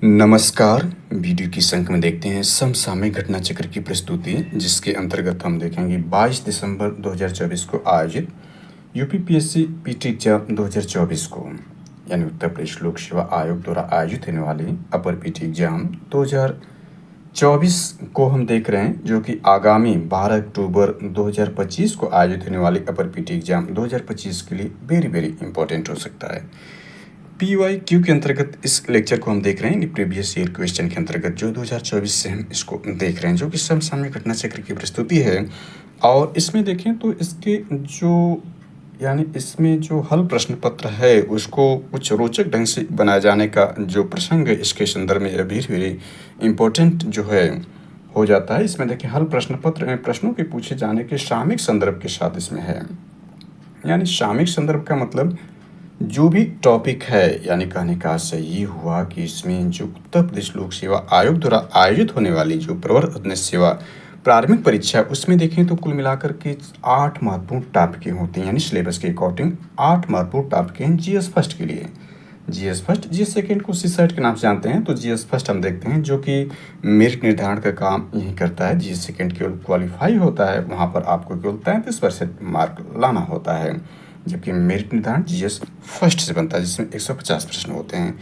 नमस्कार। वीडियो की संख्या में देखते हैं समसामयिक घटना चक्र की प्रस्तुति, जिसके अंतर्गत हम देखेंगे 22 दिसंबर 2024 को आयोजित यूपीपीएससी पीटी एग्जाम 2024 को, यानी उत्तर प्रदेश लोक सेवा आयोग द्वारा आयोजित होने वाली अपर पीटी एग्जाम 2024 को हम देख रहे हैं, जो कि आगामी 12 अक्टूबर 2025 को आयोजित होने वाली अपर पीटी एग्जाम 2025 के लिए वेरी इंपॉर्टेंट हो सकता है। PYQ के अंतर्गत इस लेक्चर को हम देख रहे हैं, प्रीवियस ईयर क्वेश्चन के अंतर्गत जो 2024 से हम इसको देख रहे हैं, जो कि समसामयिक घटना चक्र की प्रस्तुति है। और इसमें देखें तो इसके इसमें जो हल प्रश्न पत्र है उसको कुछ रोचक ढंग से बनाए जाने का जो प्रसंग है, इसके संदर्भ में वेरी इम्पोर्टेंट जो है हो जाता है। इसमें देखिए हल प्रश्न पत्र में प्रश्नों के पूछे जाने के सामयिक संदर्भ के साथ इसमें है, यानी सामयिक संदर्भ का मतलब जो भी टॉपिक है, यानी कहने का आशय ये हुआ कि इसमें जो उत्तर प्रदेश लोक सेवा आयोग द्वारा आयोजित होने वाली जो प्रवर सेवा प्रारंभिक परीक्षा है, उसमें देखें तो कुल मिलाकर के 8 महत्वपूर्ण टॉपिक होते हैं, यानी सिलेबस के अकॉर्डिंग 8 महत्वपूर्ण टॉपिक हैं जीएस फर्स्ट के लिए। जीएस फर्स्ट, जीएस सेकेंड को सीसेट के नाम से जानते हैं, तो जीएस फर्स्ट हम देखते हैं जो कि मेरिट निर्धारण का काम यही करता है। जीएस सेकेंड केवल क्वालिफाई होता है, वहाँ पर आपको केवल 33% मार्क लाना होता है, जबकि मेरिट निर्धारण जीएस फर्स्ट से बनता है, जिसमें 150 प्रश्न होते हैं।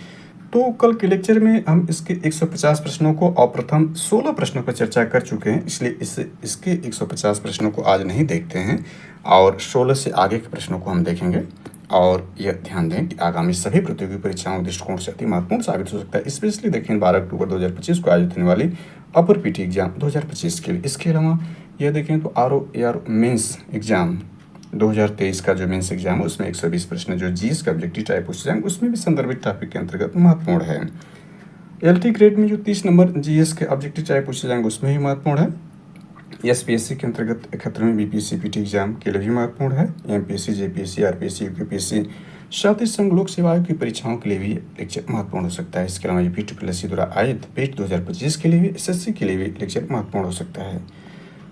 तो कल के लेक्चर में हम इसके 150 प्रश्नों को और प्रथम 16 प्रश्नों पर चर्चा कर चुके हैं, इसलिए इसके 150 प्रश्नों को आज नहीं देखते हैं और 16 से आगे के प्रश्नों को हम देखेंगे। और यह ध्यान दें कि आगामी सभी प्रतियोगी परीक्षाओं के दृष्टिकोण से अति महत्वपूर्ण साबित हो सकता है, स्पेशली देखें 12 अक्टूबर 2025 को आयोजित होने वाली अपर पीटी एग्जाम 2025 के लिए। इसके अलावा यह देखें तो RO मेंस एग्जाम 2023 का जो मेंस एग्जाम है उसमें 120 प्रश्न जो जीएस का ऑब्जेक्टिव टाइप पूछे जाएंगे, उसमें भी संदर्भित टॉपिक के अंतर्गत महत्वपूर्ण है। LT ग्रेड में जो 30 नंबर जीएस के ऑब्जेक्टिव टाइप पूछे जाएंगे उसमें भी महत्वपूर्ण है। SPSC के अंतर्गत 71वें BPSC पीटी एग्जाम के लिए भी महत्वपूर्ण है। MPSC, JPSC, RPSC, UPPSC, साथ ही संघ लोक सेवा आयोग की परीक्षाओं के लिए भी लेक्चर महत्वपूर्ण हो सकता है। इसके अलावा UPPSC द्वारा आयोजित पेट 2025 के लिए भी, SSC के लिए भी लेक्चर महत्वपूर्ण हो सकता है।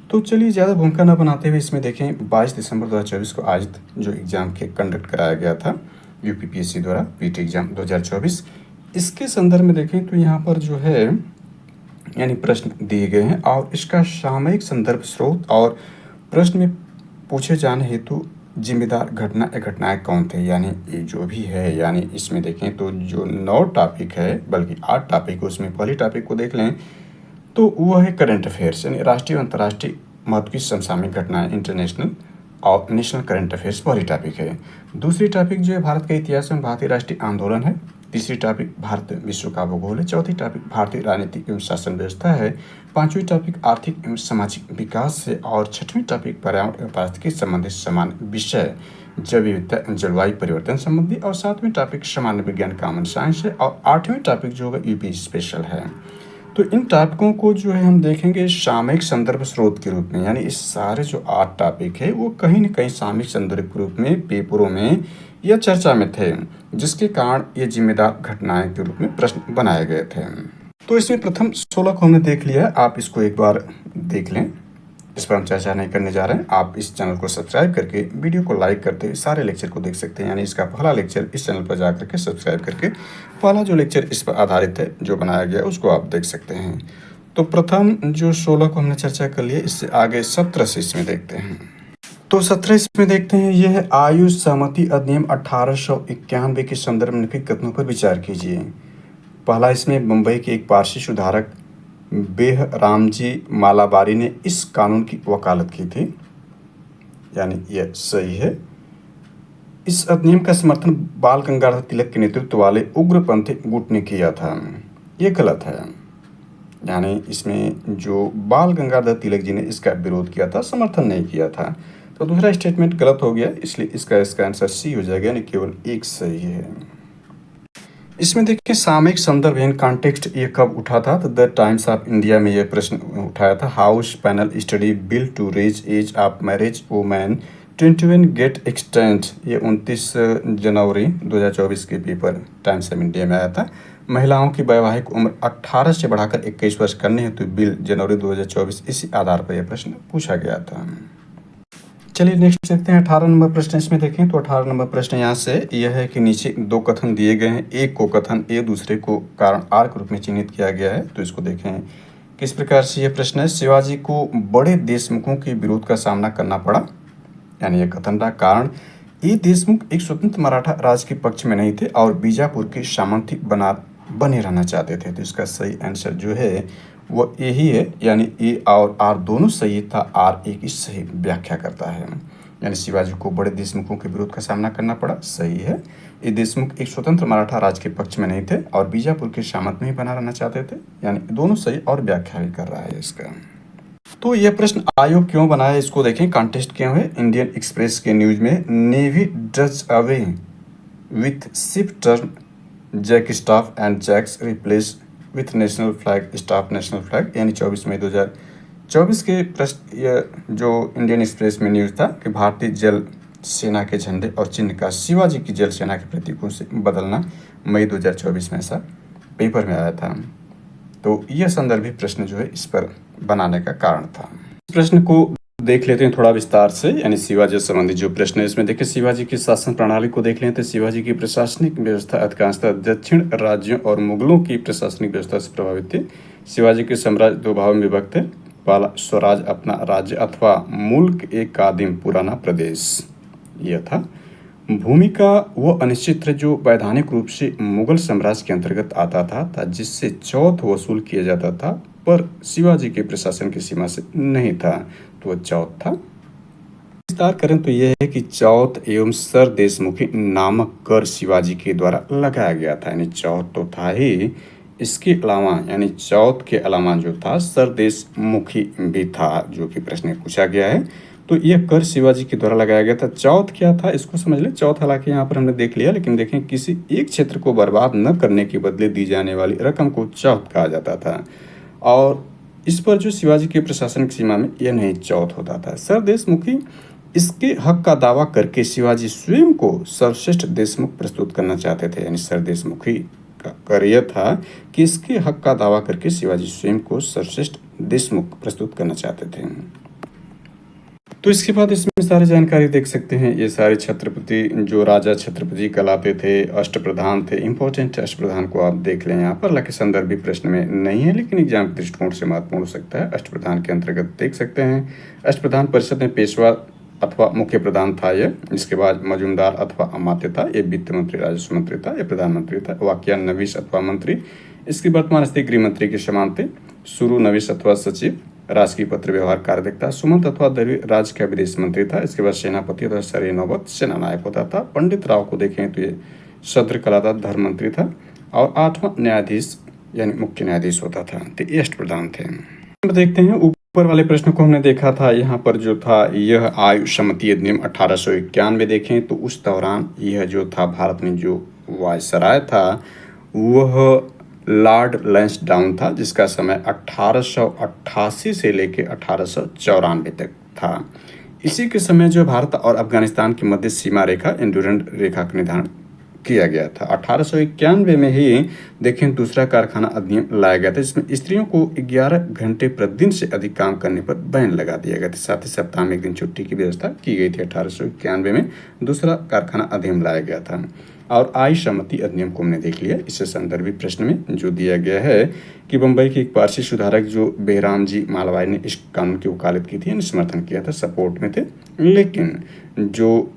तो चलिए ज़्यादा भूमिका न बनाते हुए इसमें देखें 22 दिसंबर 2024 को आयोजित जो एग्ज़ाम के कंडक्ट कराया गया था यूपीपीएससी द्वारा पीटी एग्ज़ाम 2024, इसके संदर्भ में देखें तो यहाँ पर जो है यानी प्रश्न दिए गए हैं और इसका सामयिक संदर्भ स्रोत और प्रश्न में पूछे जाने हेतु जिम्मेदार घटना या घटनाएँ कौन थे, यानी ये जो भी है, यानी इसमें देखें तो जो 9 टॉपिक है बल्कि 8 टॉपिक, उसमें पहले टॉपिक को देख लें तो वह है करंट अफेयर्स, यानी राष्ट्रीय और अंतर्राष्ट्रीय महत्व की समसामयिक घटनाएं, इंटरनेशनल और नेशनल करंट अफेयर्स पहली टॉपिक है। दूसरी टॉपिक जो है भारत के इतिहास में भारतीय राष्ट्रीय आंदोलन है। तीसरी टॉपिक भारत विश्व का भूगोल है। चौथी टॉपिक भारतीय राजनीतिक एवं शासन व्यवस्था है। पांचवी टॉपिक आर्थिक एवं सामाजिक विकास है और छठवीं टॉपिक पर्यावरण एवं पारिस्थितिकी संबंधित सामान्य विषय, जैव विविधता, जलवायु परिवर्तन संबंधी, और सातवीं टॉपिक सामान्य विज्ञान कॉमन साइंस है, और आठवीं टॉपिक जो है यूपी स्पेशल है। तो इन टॉपिकों को जो है हम देखेंगे सामयिक संदर्भ स्रोत के रूप में, यानी इस सारे जो 8 टॉपिक है वो कहीं न कहीं सामयिक संदर्भ के रूप में पेपरों में या चर्चा में थे, जिसके कारण ये जिम्मेदार घटनाएं के रूप में प्रश्न बनाए गए थे। तो इसमें प्रथम 16 को हमने देख लिया है, आप इसको एक बार देख लें, इस पर हम चर्चा नहीं करने जा रहे हैं। आप इस चैनल को सब्सक्राइब करके वीडियो को लाइक करते हुए सारे लेक्चर को देख सकते हैं, यानी इसका पहला लेक्चर इस चैनल पर जाकर के सब्सक्राइब करके पहला जो लेक्चर इस पर आधारित है जो बनाया गया उसको आप देख सकते हैं। तो प्रथम जो 16 को हमने चर्चा कर लिया, इससे आगे 17 से इसमें देखते हैं। तो 17 इसमें देखते हैं, यह है आयु सहमति अधिनियम 1891 के संदर्भ में निम्नलिखित कथनों पर विचार कीजिए। पहला, इसमें मुंबई के एक पारसी सुधारक बेहरामजी मालाबारी ने इस कानून की वकालत की थी, यानी यह सही है। इस अधिनियम का समर्थन बाल गंगाधर तिलक के नेतृत्व वाले उग्रपंथी गुट ने किया था, ये गलत है। यानी इसमें जो बाल गंगाधर तिलक जी ने इसका विरोध किया था, समर्थन नहीं किया था, तो दूसरा स्टेटमेंट गलत हो गया, इसलिए इसका आंसर सी हो जाएगा, यानी केवल एक सही है। इसमें देखिए सामयिक संदर्भ इन कॉन्टेक्स्ट ये कब उठा था, तो द टाइम्स ऑफ इंडिया में ये प्रश्न उठाया था। House panel study bill to raise age of marriage women 21 get extend, ये 29 जनवरी 2024 के पेपर टाइम्स ऑफ इंडिया में आया था। महिलाओं की वैवाहिक उम्र 18 से बढ़ाकर 21 वर्ष करने हेतु बिल जनवरी 2024, इसी आधार पर यह प्रश्न पूछा गया था। चलिए नेक्स्ट देखते हैं 18 नंबर प्रश्न। इसमें देखें तो 18 नंबर प्रश्न यहाँ से यह है कि नीचे दो कथन दिए गए हैं, एक को कथन ए दूसरे को कारण आर के रूप में चिन्हित किया गया है। तो इसको देखें किस प्रकार से यह प्रश्न है। शिवाजी को बड़े देशमुखों के विरोध का सामना करना पड़ा, यानी यह कथन रहा। कारण ये देशमुख एक स्वतंत्र मराठा राज्य के पक्ष में नहीं थे और बीजापुर के सामंती बने रहना चाहते थे। तो इसका सही आंसर जो है वो यही है, यानी ए और आर दोनों सही था। आर एक ही सही व्याख्या करता है, यानी शिवाजी को बड़े देशमुखों के विरोध का सामना करना पड़ा, सही है। ये देशमुख एक स्वतंत्र मराठा राज्य के पक्ष में नहीं थे और बीजापुर के सामंत में ही बना रहना चाहते थे, यानी दोनों सही और व्याख्या भी कर रहा है इसका। तो यह प्रश्न आयोग क्यों बनाया, इसको देखें। कॉन्टेस्ट क्यों है। इंडियन एक्सप्रेस के न्यूज में navy does away with ship turn jack staff and jacks replace with national flag staff national flag, यानी 24 मई 2024 के प्रश्न। यह जो इंडियन एक्सप्रेस में न्यूज़ था कि भारतीय जल सेना के झंडे और चिन्ह का शिवाजी की जल सेना के प्रतीकों से बदलना मई 2024 में ऐसा पेपर में आया था। तो यह संदर्भित प्रश्न जो है इस पर बनाने का कारण था। इस प्रश्न को देख लेते हैं थोड़ा विस्तार से, यानी शिवाजी से संबंधित जो प्रश्न है इसमें देखिए शिवाजी की शासन प्रणाली को देख लें तो शिवाजी की प्रशासनिक व्यवस्था अधिकांशतः दक्षिण राज्यों और मुगलों की प्रशासनिक व्यवस्था से प्रभावित थी। शिवाजी के साम्राज्य दो भागों में विभक्त थे, पहला स्वराज अपना राज्य अथवा मुल्क एक कादिम पुराना प्रदेश यह था। भूमिका वो अनिश्चित है जो वैधानिक रूप से मुगल साम्राज्य के अंतर्गत आता था जिससे चौथ वसूल किया जाता था, पर शिवाजी के प्रशासन की सीमा से नहीं था, तो वह चौथ था। विस्तार करें तो यह है कि चौथ एवं सर देशमुखी नामक कर शिवाजी के द्वारा लगाया गया था, यानी चौथ तो था ही, इसके अलावा यानी चौथ के अलावा जो था सर देशमुखी भी था, जो कि प्रश्न में पूछा गया है। तो यह कर शिवाजी के द्वारा लगाया गया था। चौथ क्या था इसको समझ ले। चौथ हालांकि यहाँ पर हमने देख लिया, लेकिन देखें किसी एक क्षेत्र को बर्बाद न करने के बदले दी जाने वाली रकम को चौथ कहा जाता था, और इस पर जो शिवाजी के प्रशासन की सीमा में यह नहीं चौथ होता था। सर देशमुखी इसके हक का दावा करके शिवाजी स्वयं को सर्वश्रेष्ठ देशमुख प्रस्तुत करना चाहते थे, यानी सर देशमुखी का कार्य था कि इसके हक का दावा करके शिवाजी स्वयं को सर्वश्रेष्ठ देशमुख प्रस्तुत करना चाहते थे। तो इसके बाद इसमें सारी जानकारी देख सकते हैं। ये सारे छत्रपति जो राजा छत्रपति कहलाते थे, अष्टप्रधान थे, इंपॉर्टेंट अष्टप्रधान को आप देख लें यहाँ पर। हालांकि संदर्भी प्रश्न में नहीं है, लेकिन एग्जाम के दृष्टिकोण से महत्वपूर्ण हो सकता है। अष्टप्रधान के अंतर्गत देख सकते हैं अष्टप्रधान परिषद में पेशवा अथवा मुख्य प्रधान था यह। इसके बाद मजूमदार अथवा अमात्य था, ये वित्त मंत्री राजस्व मंत्री था, ये प्रधानमंत्री था। वाक्या नवीस अथवा मंत्री इसकी वर्तमान स्थिति गृह मंत्री के समान थे। शुरू नवीस अथवा सचिव राजकीय पत्र व्यवहार कार्य देखता। सुमंत अथवा दरवी राज्य का विदेश मंत्री था। इसके बाद सेनापति अथवा सर नौबत सेना नायक होता था। पंडित राव को देखें तो ये सत्र कलाता धर्म मंत्री था, और 8वां न्यायाधीश यानी मुख्य न्यायाधीश होता था। तो ये अष्टप्रधान थे। देखते हैं ऊपर वाले प्रश्न को हमने देखा था। यहाँ पर जो था यह आयु सम्मति अधिनियम 1891 देखें तो उस दौरान यह जो था भारत में जो वायसराय था वह लॉर्ड लैंसडाउन था, जिसका समय 1888 से लेकर 1894 तक था। इसी के समय जो भारत और अफगानिस्तान की मध्य सीमा रेखा एंडुरन रेखा का निर्धारण किया गया था। 1891 में ही देखें दूसरा कारखाना अधिनियम लाया गया था, जिसमें स्त्रियों को 11 घंटे प्रतिदिन से अधिक काम करने पर बैन लगा दिया गया था। साथ ही सप्ताह में एक दिन छुट्टी की व्यवस्था की गई थी। 1891 में दूसरा कारखाना अधिनियम लाया गया था। और आयु सम्मति अधिनियम को हमने देख लिया। इससे संदर्भित प्रश्न में जो दिया गया है कि बम्बई के एक पारसी सुधारक जो बेहराम जी मालवाई ने इस कानून की वकालत की थी, समर्थन किया था, सपोर्ट में थे। लेकिन जो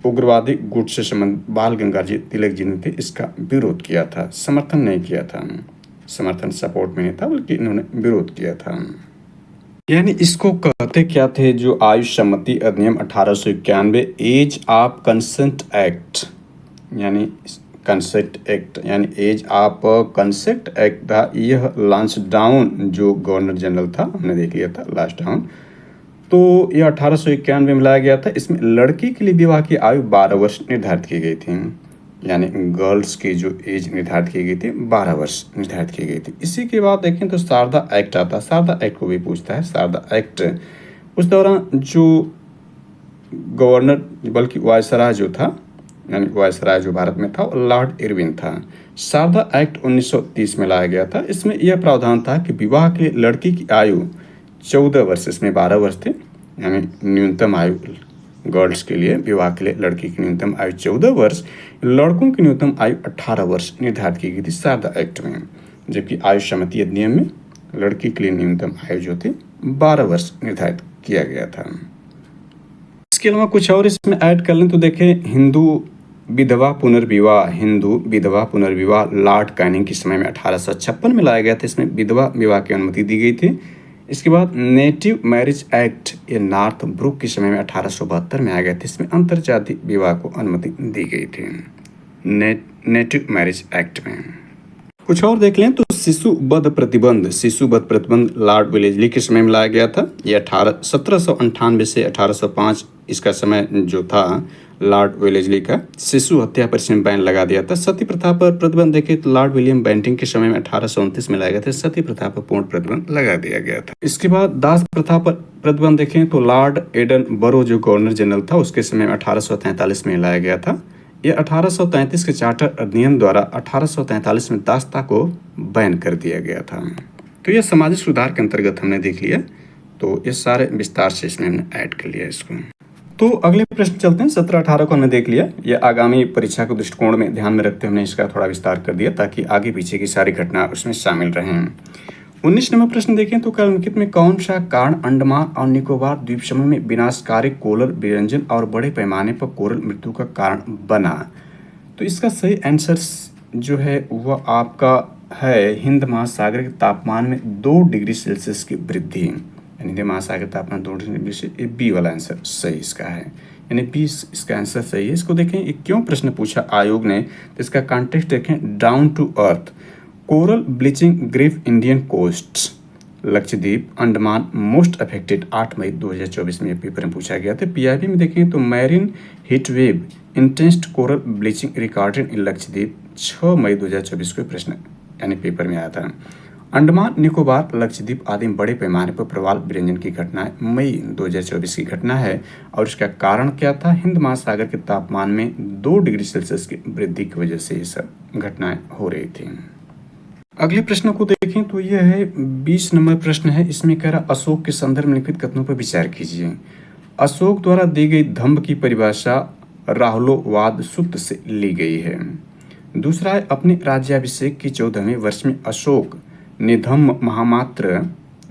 उग्रवादी गुट से संबंधित बाल गंगाधर तिलक जी ने थे इसका विरोध किया था, समर्थन नहीं किया था। समर्थन सपोर्ट में नहीं था, बल्कि इन्होंने विरोध किया था। यानी इसको कहते क्या थे, जो आयु सम्मति अधिनियम 1891 एज ऑफ कंसेंट एक्ट, यानी कंसेंट एक्ट यानी एज ऑफ कंसेंट एक्ट था। यह लैंसडाउन जो गवर्नर जनरल था, हमने देख लिया था लैंसडाउन, तो यह 1891 में लाया गया था। इसमें लड़की के लिए विवाह की आयु 12 वर्ष निर्धारित की गई थी, यानी गर्ल्स की जो एज निर्धारित की गई थी 12 वर्ष निर्धारित की गई थी। इसी के बाद देखें तो शारदा एक्ट आता है। शारदा एक्ट को भी पूछता है। शारदा एक्ट उस दौरान जो गवर्नर बल्कि वायसराय जो था, यानी वायसराय जो भारत में था, लॉर्ड इरविन था। शारदा एक्ट 1930 में लाया गया था। इसमें यह प्रावधान था कि विवाह के लड़की की आयु 14 वर्ष, इसमें 12 वर्ष थे, यानी न्यूनतम आयु गर्ल्स के लिए विवाह के लिए लड़की की न्यूनतम आयु 14 वर्ष, लड़कों की न्यूनतम आयु 18 वर्ष निर्धारित की गई थी शारदा एक्ट में। जबकि आयु सहमति अधिनियम में लड़की के लिए न्यूनतम आयु जो थी 12 वर्ष निर्धारित किया गया था। इसके अलावा कुछ और इसमें ऐड कर लें तो देखें, हिंदू विधवा पुनर्विवाह लॉर्ड कैनिंग के समय में 1856 में लाया गया था। इसमें विधवा विवाह की अनुमति दी गई थी। इसके बाद नेटिव मैरिज एक्ट ये नॉर्थ ब्रुक के समय में 1872 में आ गया था। इसमें अंतरजातीय विवाह को अनुमति दी गई थी नेटिव मैरिज एक्ट में। कुछ और देख लें तो शिशु वध प्रतिबंध लॉर्ड वेलेस्ली के समय में लाया गया था। ये 1798 से 1805 इसका समय जो था लॉर्ड वेलेस्ली का। शिशु हत्या पर इसमें बैन लगा दिया था। सती प्रथा पर प्रतिबंध देखें तो लॉर्ड विलियम बेंटिंग के समय में 1829 में लाया गया था। सती प्रथा पर पूर्ण प्रतिबंध लगा दिया गया था। इसके बाद दास प्रथा पर प्रतिबंध देखें तो लॉर्ड एडन बरो जो गवर्नर जनरल था उसके समय में 1843 में लाया गया था। ये 1833 के चार्टर अधिनियम द्वारा 1843 में दासता को बैन कर दिया गया था। तो ये सामाजिक सुधार के अंतर्गत हमने देख लिया। तो ये सारे विस्तार से इसमें हमने ऐड कर लिया इसको। तो अगले प्रश्न चलते हैं। 17-18 को हमने देख लिया। ये आगामी परीक्षा के दृष्टिकोण में ध्यान में रखते हमने इसका थोड़ा विस्तार कर दिया ताकि आगे पीछे की सारी घटना उसमें शामिल रहें। 19 नंबर प्रश्न देखें तो निम्नलिखित में कौन सा कारण अंडमान और निकोबार द्वीप समूह में विनाशकारी कोरल विरंजन और बड़े पैमाने पर कोरल मृत्यु का कारण बना? तो इसका सही आंसर जो है वह आपका है हिंद महासागर के तापमान में 2 डिग्री सेल्सियस की वृद्धि। हिंद महासागर तापमान 2 डिग्री से बी वाला आंसर सही इसका है, यानी बी इसका आंसर सही है। इसको देखें ये क्यों प्रश्न पूछा आयोग ने, तो इसका कॉन्टेक्स्ट देखें। Down to earth coral bleaching grief Indian coasts Lakshadweep Andaman most affected 8 मई 2024 में पेपर में पूछा गया था। पीआईबी में देखें तो marine heat wave intense coral bleaching recorded in Lakshadweep 6 मई 2024 को प्रश्न यानी पेपर में आया था। अंडमान निकोबार लक्षद्वीप आदि में बड़े पैमाने पर प्रवाल विरंजन की घटना मई 2024 की घटना है और इसका कारण क्या था? हिंद महासागर के तापमान में 2 डिग्री सेल्सियस की वृद्धि की वजह से ये सब घटनाएं हो रही थी। अगले प्रश्न को देखें तो यह है 20 नंबर प्रश्न है। इसमें कह रहा अशोक के संदर्भ में लिखित कथनों पर विचार कीजिए। अशोक द्वारा दी गई धम्म की परिभाषा राहुलोवाद सूत्र से ली गई है। दूसरा है अपने राज्याभिषेक के 14वें वर्ष में अशोक ने धम्म महामात्र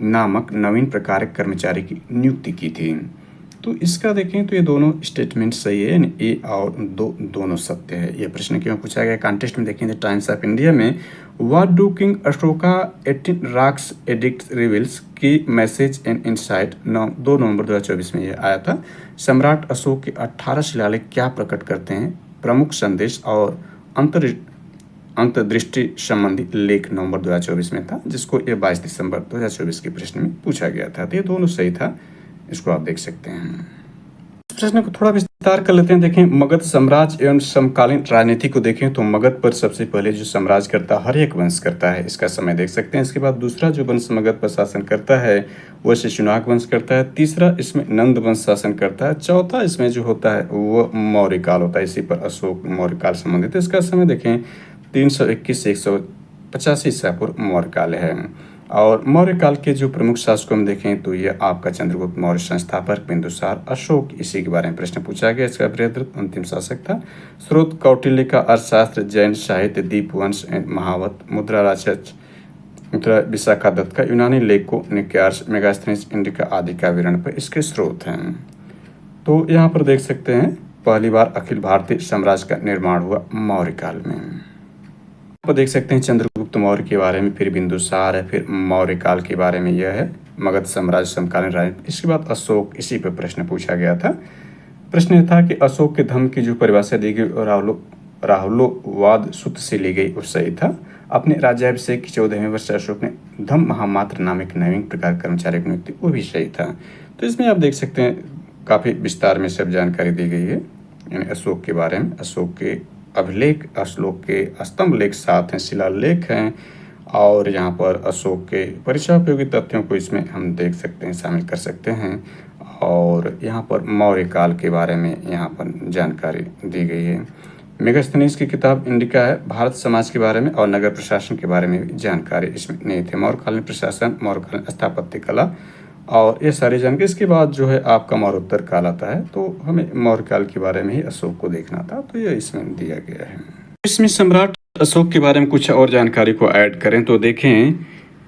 नामक नवीन प्रकार के कर्मचारी की नियुक्ति की थी। तो इसका देखें तो ये दोनों स्टेटमेंट सही है, यानी ए और दोनों सत्य है। ये प्रश्न क्यों पूछा गया? कॉन्टेस्ट में देखें टाइम्स ऑफ इंडिया में what do king Ashoka 18 rocks addict reveals की मैसेज एंड इंसाइट 2 नवंबर 2024 में ये आया था। सम्राट अशोक के 18 शिलालेख क्या प्रकट करते हैं? प्रमुख संदेश और अंतर्दृष्टि संबंधी लेख नवंबर 2024 में था, जिसको ये 22 दिसंबर 2024 के प्रश्न में पूछा गया था। तो ये दोनों सही था, इसको आप देख सकते हैं। इस प्रश्न को थोड़ा विस्तार कर लेते हैं। देखें मगध साम्राज्य एवं समकालीन राजनीति को देखें तो मगध पर सबसे पहले जो साम्राज्य करता है हर्यक वंश करता है, इसका समय देख सकते हैं। इसके बाद दूसरा जो वंश मगध पर शासन करता है वह शिशुनाग वंश करता है। तीसरा इसमें नंद वंश शासन करता है। चौथा इसमें जो होता है वो मौर्य काल होता है, इसी पर अशोक मौर्य काल संबंधित है। इसका समय देखें 321 से 185 ईसा पूर्व मौर्य काल है। और मौर्य काल के जो प्रमुख शासकों में देखें तो ये आपका चंद्रगुप्त मौर्य, संस्थापक बिंदुसार, अशोक, इसी के बारे में प्रश्न पूछा गया। इसका बृहद्रथ अंतिम शासक था। स्रोत कौटिल्य का अर्थशास्त्र, जैन साहित्य, दीपवंश एंड महावत, मुद्रा राजच, मुद्रा विशाखा दत्त का यूनानी लेखों निकार्स, मेगास्थनीज इंडिका आदि का विवरण पर इसके स्रोत हैं। तो यहाँ पर देख सकते हैं पहली बार अखिल भारतीय साम्राज्य का निर्माण हुआ मौर्य काल में। आप देख सकते हैं चंद्रगुप्त मौर्य के बारे में, फिर बिंदुसार है, फिर मौर्य काल के बारे में यह है मगध साम्राज्य समकालीन राजनीति। इसके बाद अशोक, इसी पर प्रश्न पूछा गया था। प्रश्न यह था कि अशोक के धम्म की जो परिभाषा दी गई राहुलोवाद सूत्र से ली गई वो सही था। अपने राज्याभिषेक के 14वें वर्ष अशोक ने धम्म महामात्र नामक नवीन प्रकार कर्मचारी की नियुक्ति, वो भी सही था। तो इसमें आप देख सकते हैं काफ़ी विस्तार में सब जानकारी दी गई है, यानी अशोक के बारे में। अशोक के अभिलेख, अशोक के स्तंभ लेख 7 हैं, शिलालेख हैं, और यहाँ पर अशोक के परीक्षा उपयोगी तथ्यों को इसमें हम देख सकते हैं, शामिल कर सकते हैं। और यहाँ पर मौर्य काल के बारे में यहाँ पर जानकारी दी गई है। मेगास्थनीज की किताब इंडिका है, भारत समाज के बारे में और नगर प्रशासन के बारे में भी जानकारी इसमें नहीं थे। मौर्य कालीन प्रशासन, मौर्य कालीन स्थापत्य कला, और ये सारी जानकारी इसके बाद जो है आपका मौर्योत्तर काल आता है, तो हमें मौर्य काल के बारे में ही अशोक को देखना था, तो ये इसमें दिया गया है। इसमें सम्राट अशोक के बारे में कुछ और जानकारी को ऐड करें तो देखें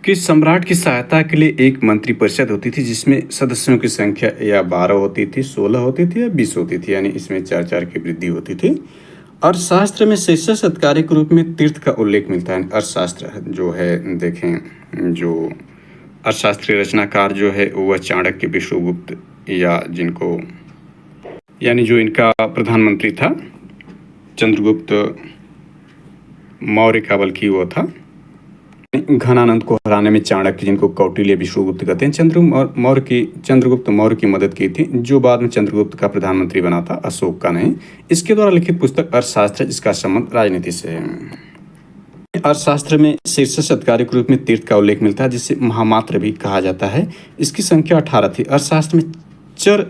कि सम्राट की सहायता के लिए एक मंत्रिपरिषद होती थी जिसमें सदस्यों की संख्या या 12 होती थी, 16 होती थी या 20 होती थी, यानी इसमें 4-4 की वृद्धि होती थी। अर्थशास्त्र में शीर्षस्थ अधिकारी के रूप में तीर्थ का उल्लेख मिलता है। अर्थशास्त्र जो है देखें, जो अर्थशास्त्रीय रचनाकार जो है वह चाणक्य, विष्णुगुप्त, या जिनको यानी जो इनका प्रधानमंत्री था चंद्रगुप्त मौर्य का, बल्कि वो था घनानंद को हराने में चाणक्य, जिनको कौटिल्य, विष्णुगुप्त कहते हैं, चंद्रगुप्त मौर्य की मदद की थी, जो बाद में चंद्रगुप्त का प्रधानमंत्री बना था, अशोक का नहीं। इसके द्वारा लिखित पुस्तक अर्थशास्त्र, जिसका संबंध राजनीति से है। अर्थशास्त्र में शीर्षस्थ अधिकारी के रूप में तीर्थ का उल्लेख मिलता है, जिसे महामात्र भी कहा जाता है। इसकी संख्या 18 थी। अर्थशास्त्र में चर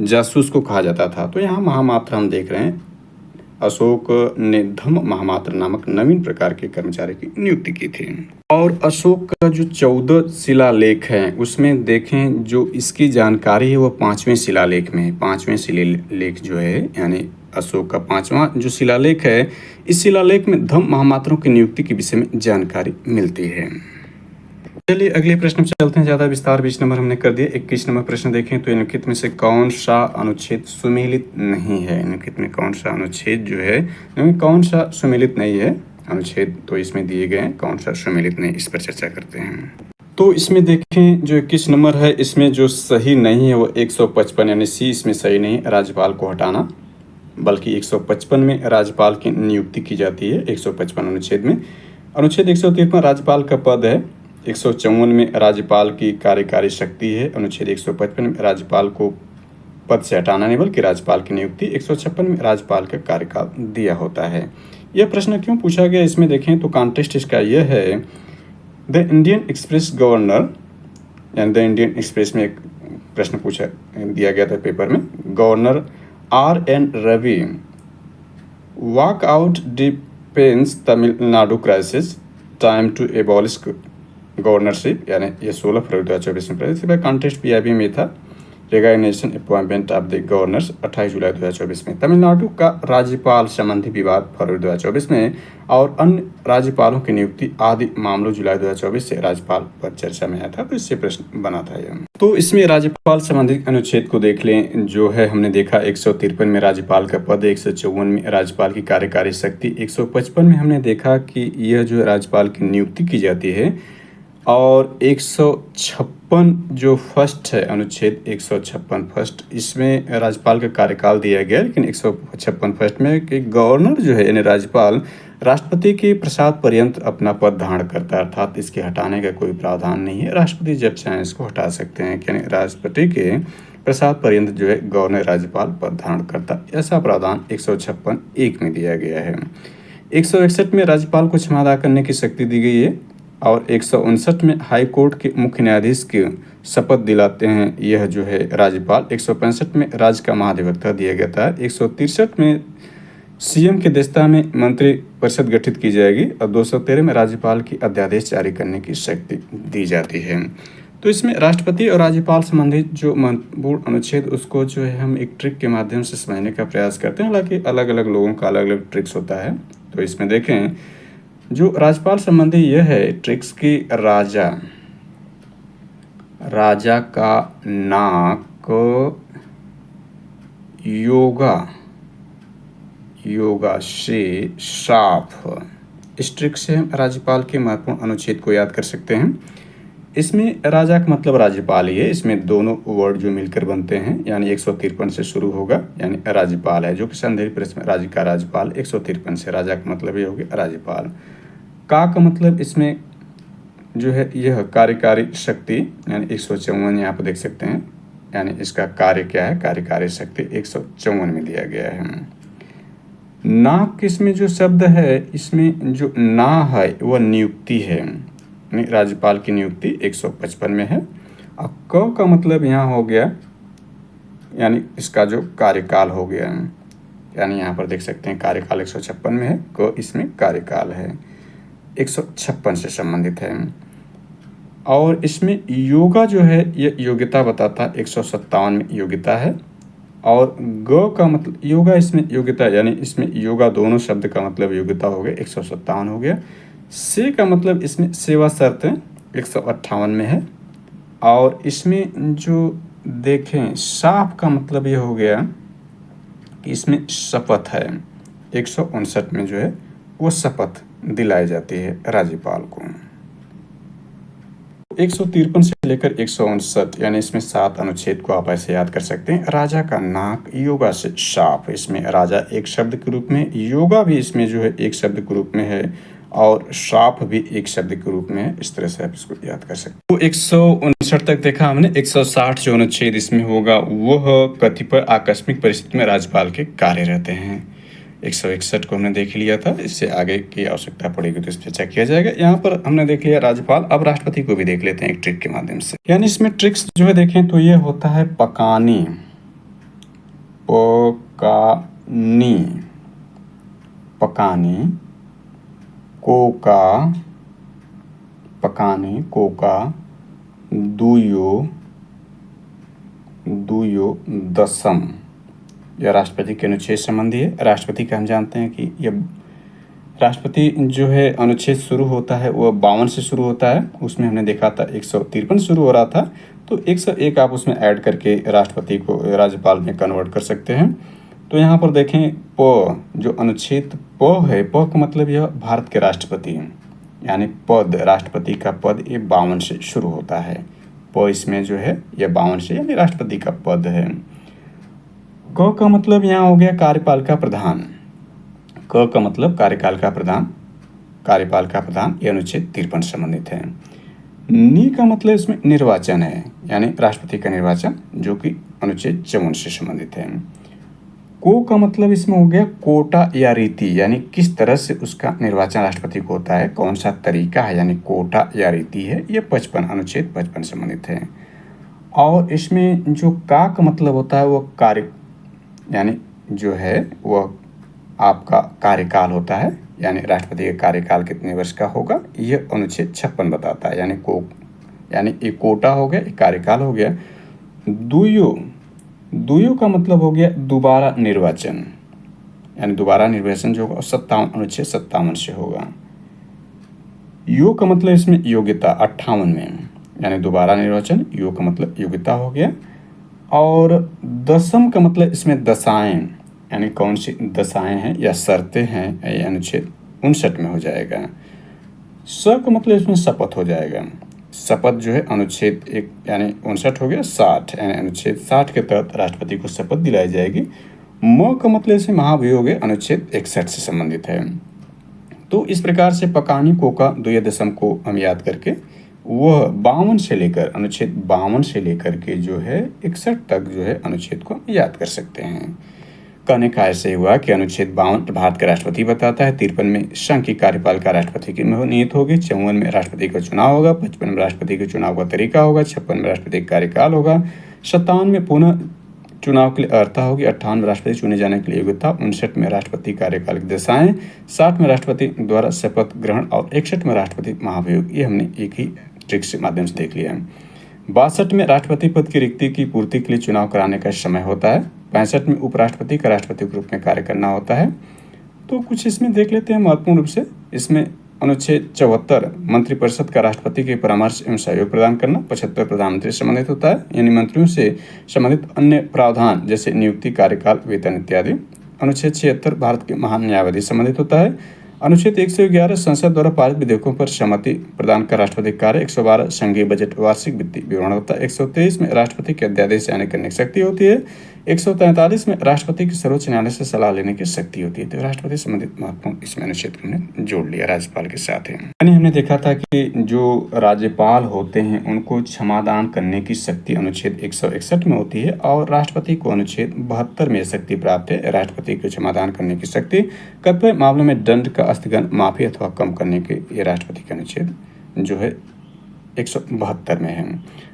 जासूस को कहा जाता था, तो यहाँ महामात्र हम देख रहे हैं। अशोक ने धम्म महामात्र नामक नवीन प्रकार के कर्मचारी की नियुक्ति की थी। और अशोक का जो 14 शिलालेख हैं उसमें देखें, जो इसकी जानकारी है वो 5वें शिलालेख में है। 5वें शिलालेख जो है, यानी अशोक का 5वां जो शिलालेख है, इस शिलालेख में धम्म महामात्रों की नियुक्ति के विषय में जानकारी मिलती है। चलिए अगले प्रश्न में चलते हैं। ज़्यादा विस्तार 20 नंबर हमने कर दिया। 21 नंबर प्रश्न देखें तो निम्नलिखित में से कौन सा अनुच्छेद सुमेलित नहीं है। निम्नलिखित में कौन सा अनुच्छेद जो है, कौन सा सुमेलित नहीं है अनुच्छेद, तो इसमें दिए गए हैं, कौन सा सुमेलित नहीं, इस पर चर्चा करते हैं। तो इसमें देखें जो 21 नंबर है, इसमें जो सही नहीं है वो 155, यानी सी इसमें सही नहीं, राज्यपाल को हटाना, बल्कि 155 में राज्यपाल की नियुक्ति की जाती है। 155 अनुच्छेद में। अनुच्छेद 153 राज्यपाल का पद है। 154 में राज्यपाल की कार्यकारी शक्ति है। अनुच्छेद 155 में राज्यपाल को पद से हटाना नहीं बल्कि राज्यपाल की नियुक्ति। 156 में राज्यपाल का कार्यकाल दिया होता है। यह प्रश्न क्यों पूछा गया इसमें देखें तो कॉन्टेक्स्ट इसका यह है, द इंडियन एक्सप्रेस गवर्नर, यानी द इंडियन एक्सप्रेस में एक प्रश्न पूछा दिया गया था पेपर में, governor R.N. Ravi walkout deepens Tamil Nadu crisis time to abolish governorship, यानी ये 16 फरवरी 2024 में प्रदेश बाय कॉन्टेस्ट PIB में था। रेगनाइजेशन अपॉइंटमेंट ऑफ द गवर्नर्स 28 जुलाई 2024 में। तमिलनाडु का राज्यपाल संबंधी विवाद फरवरी 2024 में, और अन्य राज्यपालों की नियुक्ति आदि मामलों जुलाई 2024 से राज्यपाल पर चर्चा में आया था, तो इससे प्रश्न बना था यह। तो इसमें राज्यपाल संबंधी अनुच्छेद को देख लें, जो है हमने देखा 153 में राज्यपाल का पद, 154 में राज्यपाल की कार्यकारी शक्ति, 155 में हमने देखा कि यह जो राज्यपाल की नियुक्ति की जाती है, और 156 जो फर्स्ट है अनुच्छेद 156 फर्स्ट, इसमें राज्यपाल का कार्यकाल दिया गया। लेकिन 156 फर्स्ट में कि गवर्नर जो है यानी राज्यपाल राष्ट्रपति के प्रसाद पर्यंत अपना पद धारण करता है, अर्थात इसके हटाने का कोई प्रावधान नहीं है। राष्ट्रपति जब चाहें इसको हटा सकते हैं, यानी राष्ट्रपति के प्रसाद पर्यंत जो है गवर्नर राज्यपाल पद धारण करता, ऐसा प्रावधान 156(1) में दिया गया है। 161 में राज्यपाल को क्षमा करने की शक्ति दी गई है, और 159 में हाई कोर्ट के मुख्य न्यायाधीश की शपथ दिलाते हैं यह जो है राज्यपाल। 165 में राज्य का महाधिवक्ता दिया गया था। 163 में CM के दस्ता में मंत्री परिषद गठित की जाएगी, और 213 में राज्यपाल की अध्यादेश जारी करने की शक्ति दी जाती है। तो इसमें राष्ट्रपति और राज्यपाल संबंधित जो महत्वपूर्ण अनुच्छेद, उसको जो है हम एक ट्रिक के माध्यम से समझने का प्रयास करते हैं। हालांकि अलग अलग लोगों का अलग अलग ट्रिक्स होता है। तो इसमें देखें जो राज्यपाल संबंधी यह है ट्रिक्स की, राजा का नाक योगा से साफ, इस ट्रिक से हम राज्यपाल के महत्वपूर्ण अनुच्छेद को याद कर सकते हैं। इसमें राजा का मतलब राज्यपाल ही है। इसमें दोनों वर्ड जो मिलकर बनते हैं, यानी 153 से शुरू होगा, यानी राज्यपाल है, जो कि संदेह प्रश्न में राज्य का राज्यपाल 153 से, राजा का मतलब ये हो गया राज्यपाल। का मतलब इसमें जो है यह कार्यकारी शक्ति, यानी 154 यहाँ पर देख सकते हैं, यानी इसका कार्य क्या है, कार्यकारी शक्ति 154 में दिया गया है। ना किसमें जो शब्द है, इसमें जो ना है वह नियुक्ति है, राज्यपाल की नियुक्ति 155 में है। अब क का मतलब यहाँ हो गया, यानी इसका जो कार्यकाल हो गया, यानी यहाँ पर देख सकते हैं कार्यकाल 156 में है, क इसमें कार्यकाल है 156 से संबंधित है। और इसमें योगा जो है ये योग्यता बताता है, 157 में योग्यता है। और ग का मतलब योगा, इसमें योग्यता यानी इसमें योगा दोनों शब्द का मतलब योग्यता हो गया, 157 हो गया। से का मतलब इसमें सेवा शर्तें 158 में है। और इसमें जो देखें साफ का मतलब ये हो गया कि इसमें शपथ है, 159 में जो है वो शपथ दिलाई जाती है राज्यपाल को। 153 से लेकर 159 यानी इसमें 7 अनुच्छेद को आप ऐसे याद कर सकते हैं। राजा का नाक योगा से साफ, इसमें राजा एक शब्द के रूप में, योगा भी इसमें जो है एक शब्द के रूप में है और साफ भी एक शब्द के रूप में है। इस तरह से आप इसको याद कर सकते हैं। तो 159 तक देखा हमने। 160 जो अनुच्छेद इसमें होगा वह कतिपय आकस्मिक परिस्थिति में राज्यपाल के कार्य रहते हैं। 161 को हमने देख लिया था, इससे आगे की आवश्यकता पड़ेगी तो इस पर चेक किया जाएगा। यहाँ पर हमने देख लिया राज्यपाल। अब राष्ट्रपति को भी देख लेते हैं एक ट्रिक के माध्यम से। यानी इसमें ट्रिक्स जो है देखें तो ये होता है पकानी, पकानी, पकानी, कोका, पकानी, कोका, दुयो, दुयो, दसम। यह राष्ट्रपति के अनुच्छेद संबंधी है। राष्ट्रपति का हम जानते हैं कि यह राष्ट्रपति जो है अनुच्छेद शुरू होता है वह 52 से शुरू होता है। उसमें हमने देखा था 153 शुरू हो रहा था, तो 101 आप उसमें ऐड करके राष्ट्रपति को राज्यपाल में कन्वर्ट कर सकते हैं। तो यहाँ पर देखें प जो अनुच्छेद प है, प का मतलब यह भारत के राष्ट्रपति यानी पद, राष्ट्रपति का पद ये 52 से शुरू होता है। प इसमें जो है यह 52 से यानी राष्ट्रपति का पद है। क का मतलब यहाँ हो गया कार्यपालिका प्रधान। क का मतलब कार्यकाल का प्रधान, कार्यपाल का प्रधान, ये अनुच्छेद 53 संबंधित है। नी का मतलब इसमें निर्वाचन है यानी राष्ट्रपति का निर्वाचन, जो कि अनुच्छेद 54 से संबंधित है। को का मतलब इसमें हो गया कोटा या रीति, यानी किस तरह से उसका निर्वाचन राष्ट्रपति को होता है, कौन सा तरीका है, यानी कोटा या रीति है। ये 55 अनुच्छेद 55 संबंधित है। और इसमें जो का मतलब होता है वो कार्य यानी जो है वह आपका कार्यकाल होता है, यानी राष्ट्रपति का कार्यकाल कितने वर्ष का होगा, यह अनुच्छेद 56 बताता है। यानी को यानी एक कोटा हो गया, एक कार्यकाल हो गया। दुयो, दुयो का मतलब हो गया दोबारा निर्वाचन, यानी दोबारा निर्वाचन जो होगा 57 अनुच्छेद 57 से होगा। यो का मतलब इसमें योग्यता 58 में, यानी दोबारा निर्वाचन, यो का मतलब योग्यता हो गया। और दसम का मतलब इसमें दशाएं, यानी कौन सी दशाएं हैं या शर्तें हैं, ये अनुच्छेद 59 में हो जाएगा। स का मतलब इसमें शपथ हो जाएगा। शपथ जो है अनुच्छेद 1 यानी 59 हो गया। 60 यानी अनुच्छेद 60 के तहत राष्ट्रपति को शपथ दिलाई जाएगी। म का मतलब इसमें महाभियोग है, अनुच्छेद 61 से संबंधित है। तो इस प्रकार से पकानी कोका दुय दशम को हम याद करके वह 52 से लेकर अनुच्छेद 52 से लेकर के जो है 61 तक जो है अनुच्छेद को याद कर सकते हैं। कहने का ऐसे हुआ कि अनुच्छेद 52 भारत का राष्ट्रपति बताता है। 53 में संघ की कार्यपालिका राष्ट्रपति की नियत होगी। 54 में राष्ट्रपति का चुनाव होगा। 55 में राष्ट्रपति के चुनाव का तरीका होगा। 56 में राष्ट्रपति का कार्यकाल होगा। 57 में पुनः चुनाव के लिए अर्हता होगी। 58 में राष्ट्रपति चुने जाने के लिए योग्यता। 59 में राष्ट्रपति कार्यकाल की दशाएं। 60 में राष्ट्रपति द्वारा शपथ ग्रहण और 61 में राष्ट्रपति महाभियोग। ये हमने एक ही ट्रिक के माध्यम से देख लिया है। 62 में राष्ट्रपति पद की रिक्ति की पूर्ति के लिए चुनाव कराने का समय होता है। 65 में उपराष्ट्रपति का राष्ट्रपति के रूप में कार्य करना होता है। तो कुछ इसमें देख लेते हैं महत्वपूर्ण रूप से। इसमें अनुच्छेद 74 मंत्रिपरिषद का राष्ट्रपति के परामर्श एवं सहयोग प्रदान करना। 75 प्रधानमंत्री से संबंधित होता है, यानी मंत्रियों से संबंधित अन्य प्रावधान जैसे नियुक्ति, कार्यकाल, वेतन इत्यादि। अनुच्छेद 76 भारत के महान न्यायाधीश संबंधित होता है। अनुच्छेद 111 संसद द्वारा पारित विधेयकों पर सहमति प्रदान कर राष्ट्रपति कार्य। 112 संघीय बजट वार्षिक वित्तीय विवरण होता है। 123 में राष्ट्रपति के अध्यादेश जारी करने की शक्ति होती है। 143 में राष्ट्रपति की सर्वोच्च न्यायालय से सलाह लेने की शक्ति होती है। तो राष्ट्रपति संबंधित महत्वपूर्ण इसमें अनुच्छेद हमने जोड़ लिया राज्यपाल के साथ ही। यानी हमने देखा था कि जो राज्यपाल होते हैं उनको क्षमादान करने की शक्ति अनुच्छेद 161 में होती है और राष्ट्रपति को अनुच्छेद 72 में शक्ति प्राप्त है। राष्ट्रपति को क्षमादान करने की शक्ति, कतिपय मामलों में दंड का स्थगन, माफी अथवा कम करने के ये राष्ट्रपति के अनुच्छेद जो है 172 में है।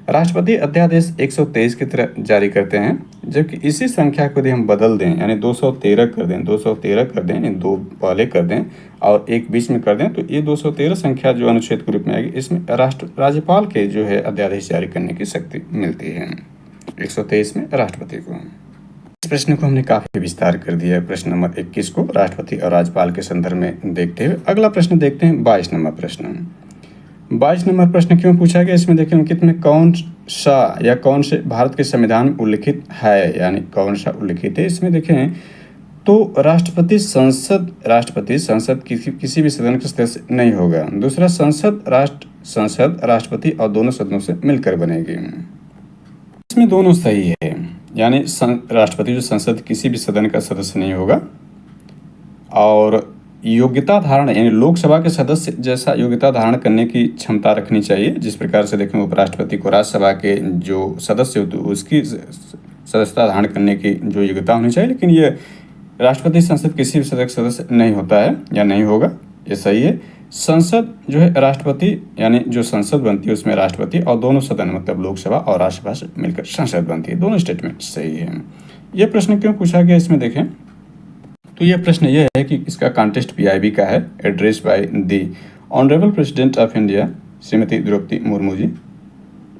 राष्ट्रपति अध्यादेश 123 की तरह जारी करते हैं, जबकि इसी संख्या को यदि हम बदल दें यानी 213 कर दें, 213 कर दें यानी 2 पहले कर दें और 1 बीच में कर दें, तो ये 213 संख्या जो अनुच्छेद के रूप में आएगी, इसमें राज्यपाल के जो है अध्यादेश जारी करने की शक्ति मिलती है 123 में राष्ट्रपति को। इस प्रश्न को हमने काफी विस्तार कर दिया है, प्रश्न नंबर 21 को राष्ट्रपति और राज्यपाल के संदर्भ में देखते हुए। अगला प्रश्न देखते हैं 22 नंबर प्रश्न। 22 नंबर प्रश्न क्यों पूछा गया, इसमें देखिए अंकित में कौन सा या कौन से भारत के संविधान में उल्लिखित है, यानी कौन सा उल्लिखित है। इसमें देखें तो राष्ट्रपति संसद किसी भी सदन का सदस्य नहीं होगा। दूसरा, संसद राष्ट्रपति और दोनों सदनों से मिलकर बनेगी। इसमें दोनों सही है, यानी राष्ट्रपति जो संसद किसी भी सदन का सदस्य नहीं होगा और योग्यता धारण यानी लोकसभा के सदस्य जैसा योग्यता धारण करने की क्षमता रखनी चाहिए। जिस प्रकार से देखें उपराष्ट्रपति को राज्यसभा के जो सदस्य होते उसकी सदस्यता धारण करने की जो योग्यता होनी चाहिए, लेकिन ये राष्ट्रपति संसद किसी भी सदस्य नहीं होता है या नहीं होगा, ये सही है। संसद जो है राष्ट्रपति यानी जो संसद बनती है उसमें राष्ट्रपति और दोनों सदन मतलब लोकसभा और राज्यसभा से मिलकर संसद बनती है, दोनों स्टेटमेंट सही है। ये प्रश्न क्यों पूछा गया, इसमें देखें तो यह प्रश्न यह है कि इसका कॉन्टेस्ट पीआईबी का है, address by the honourable President of India Shrimati Droupadi Murmu ji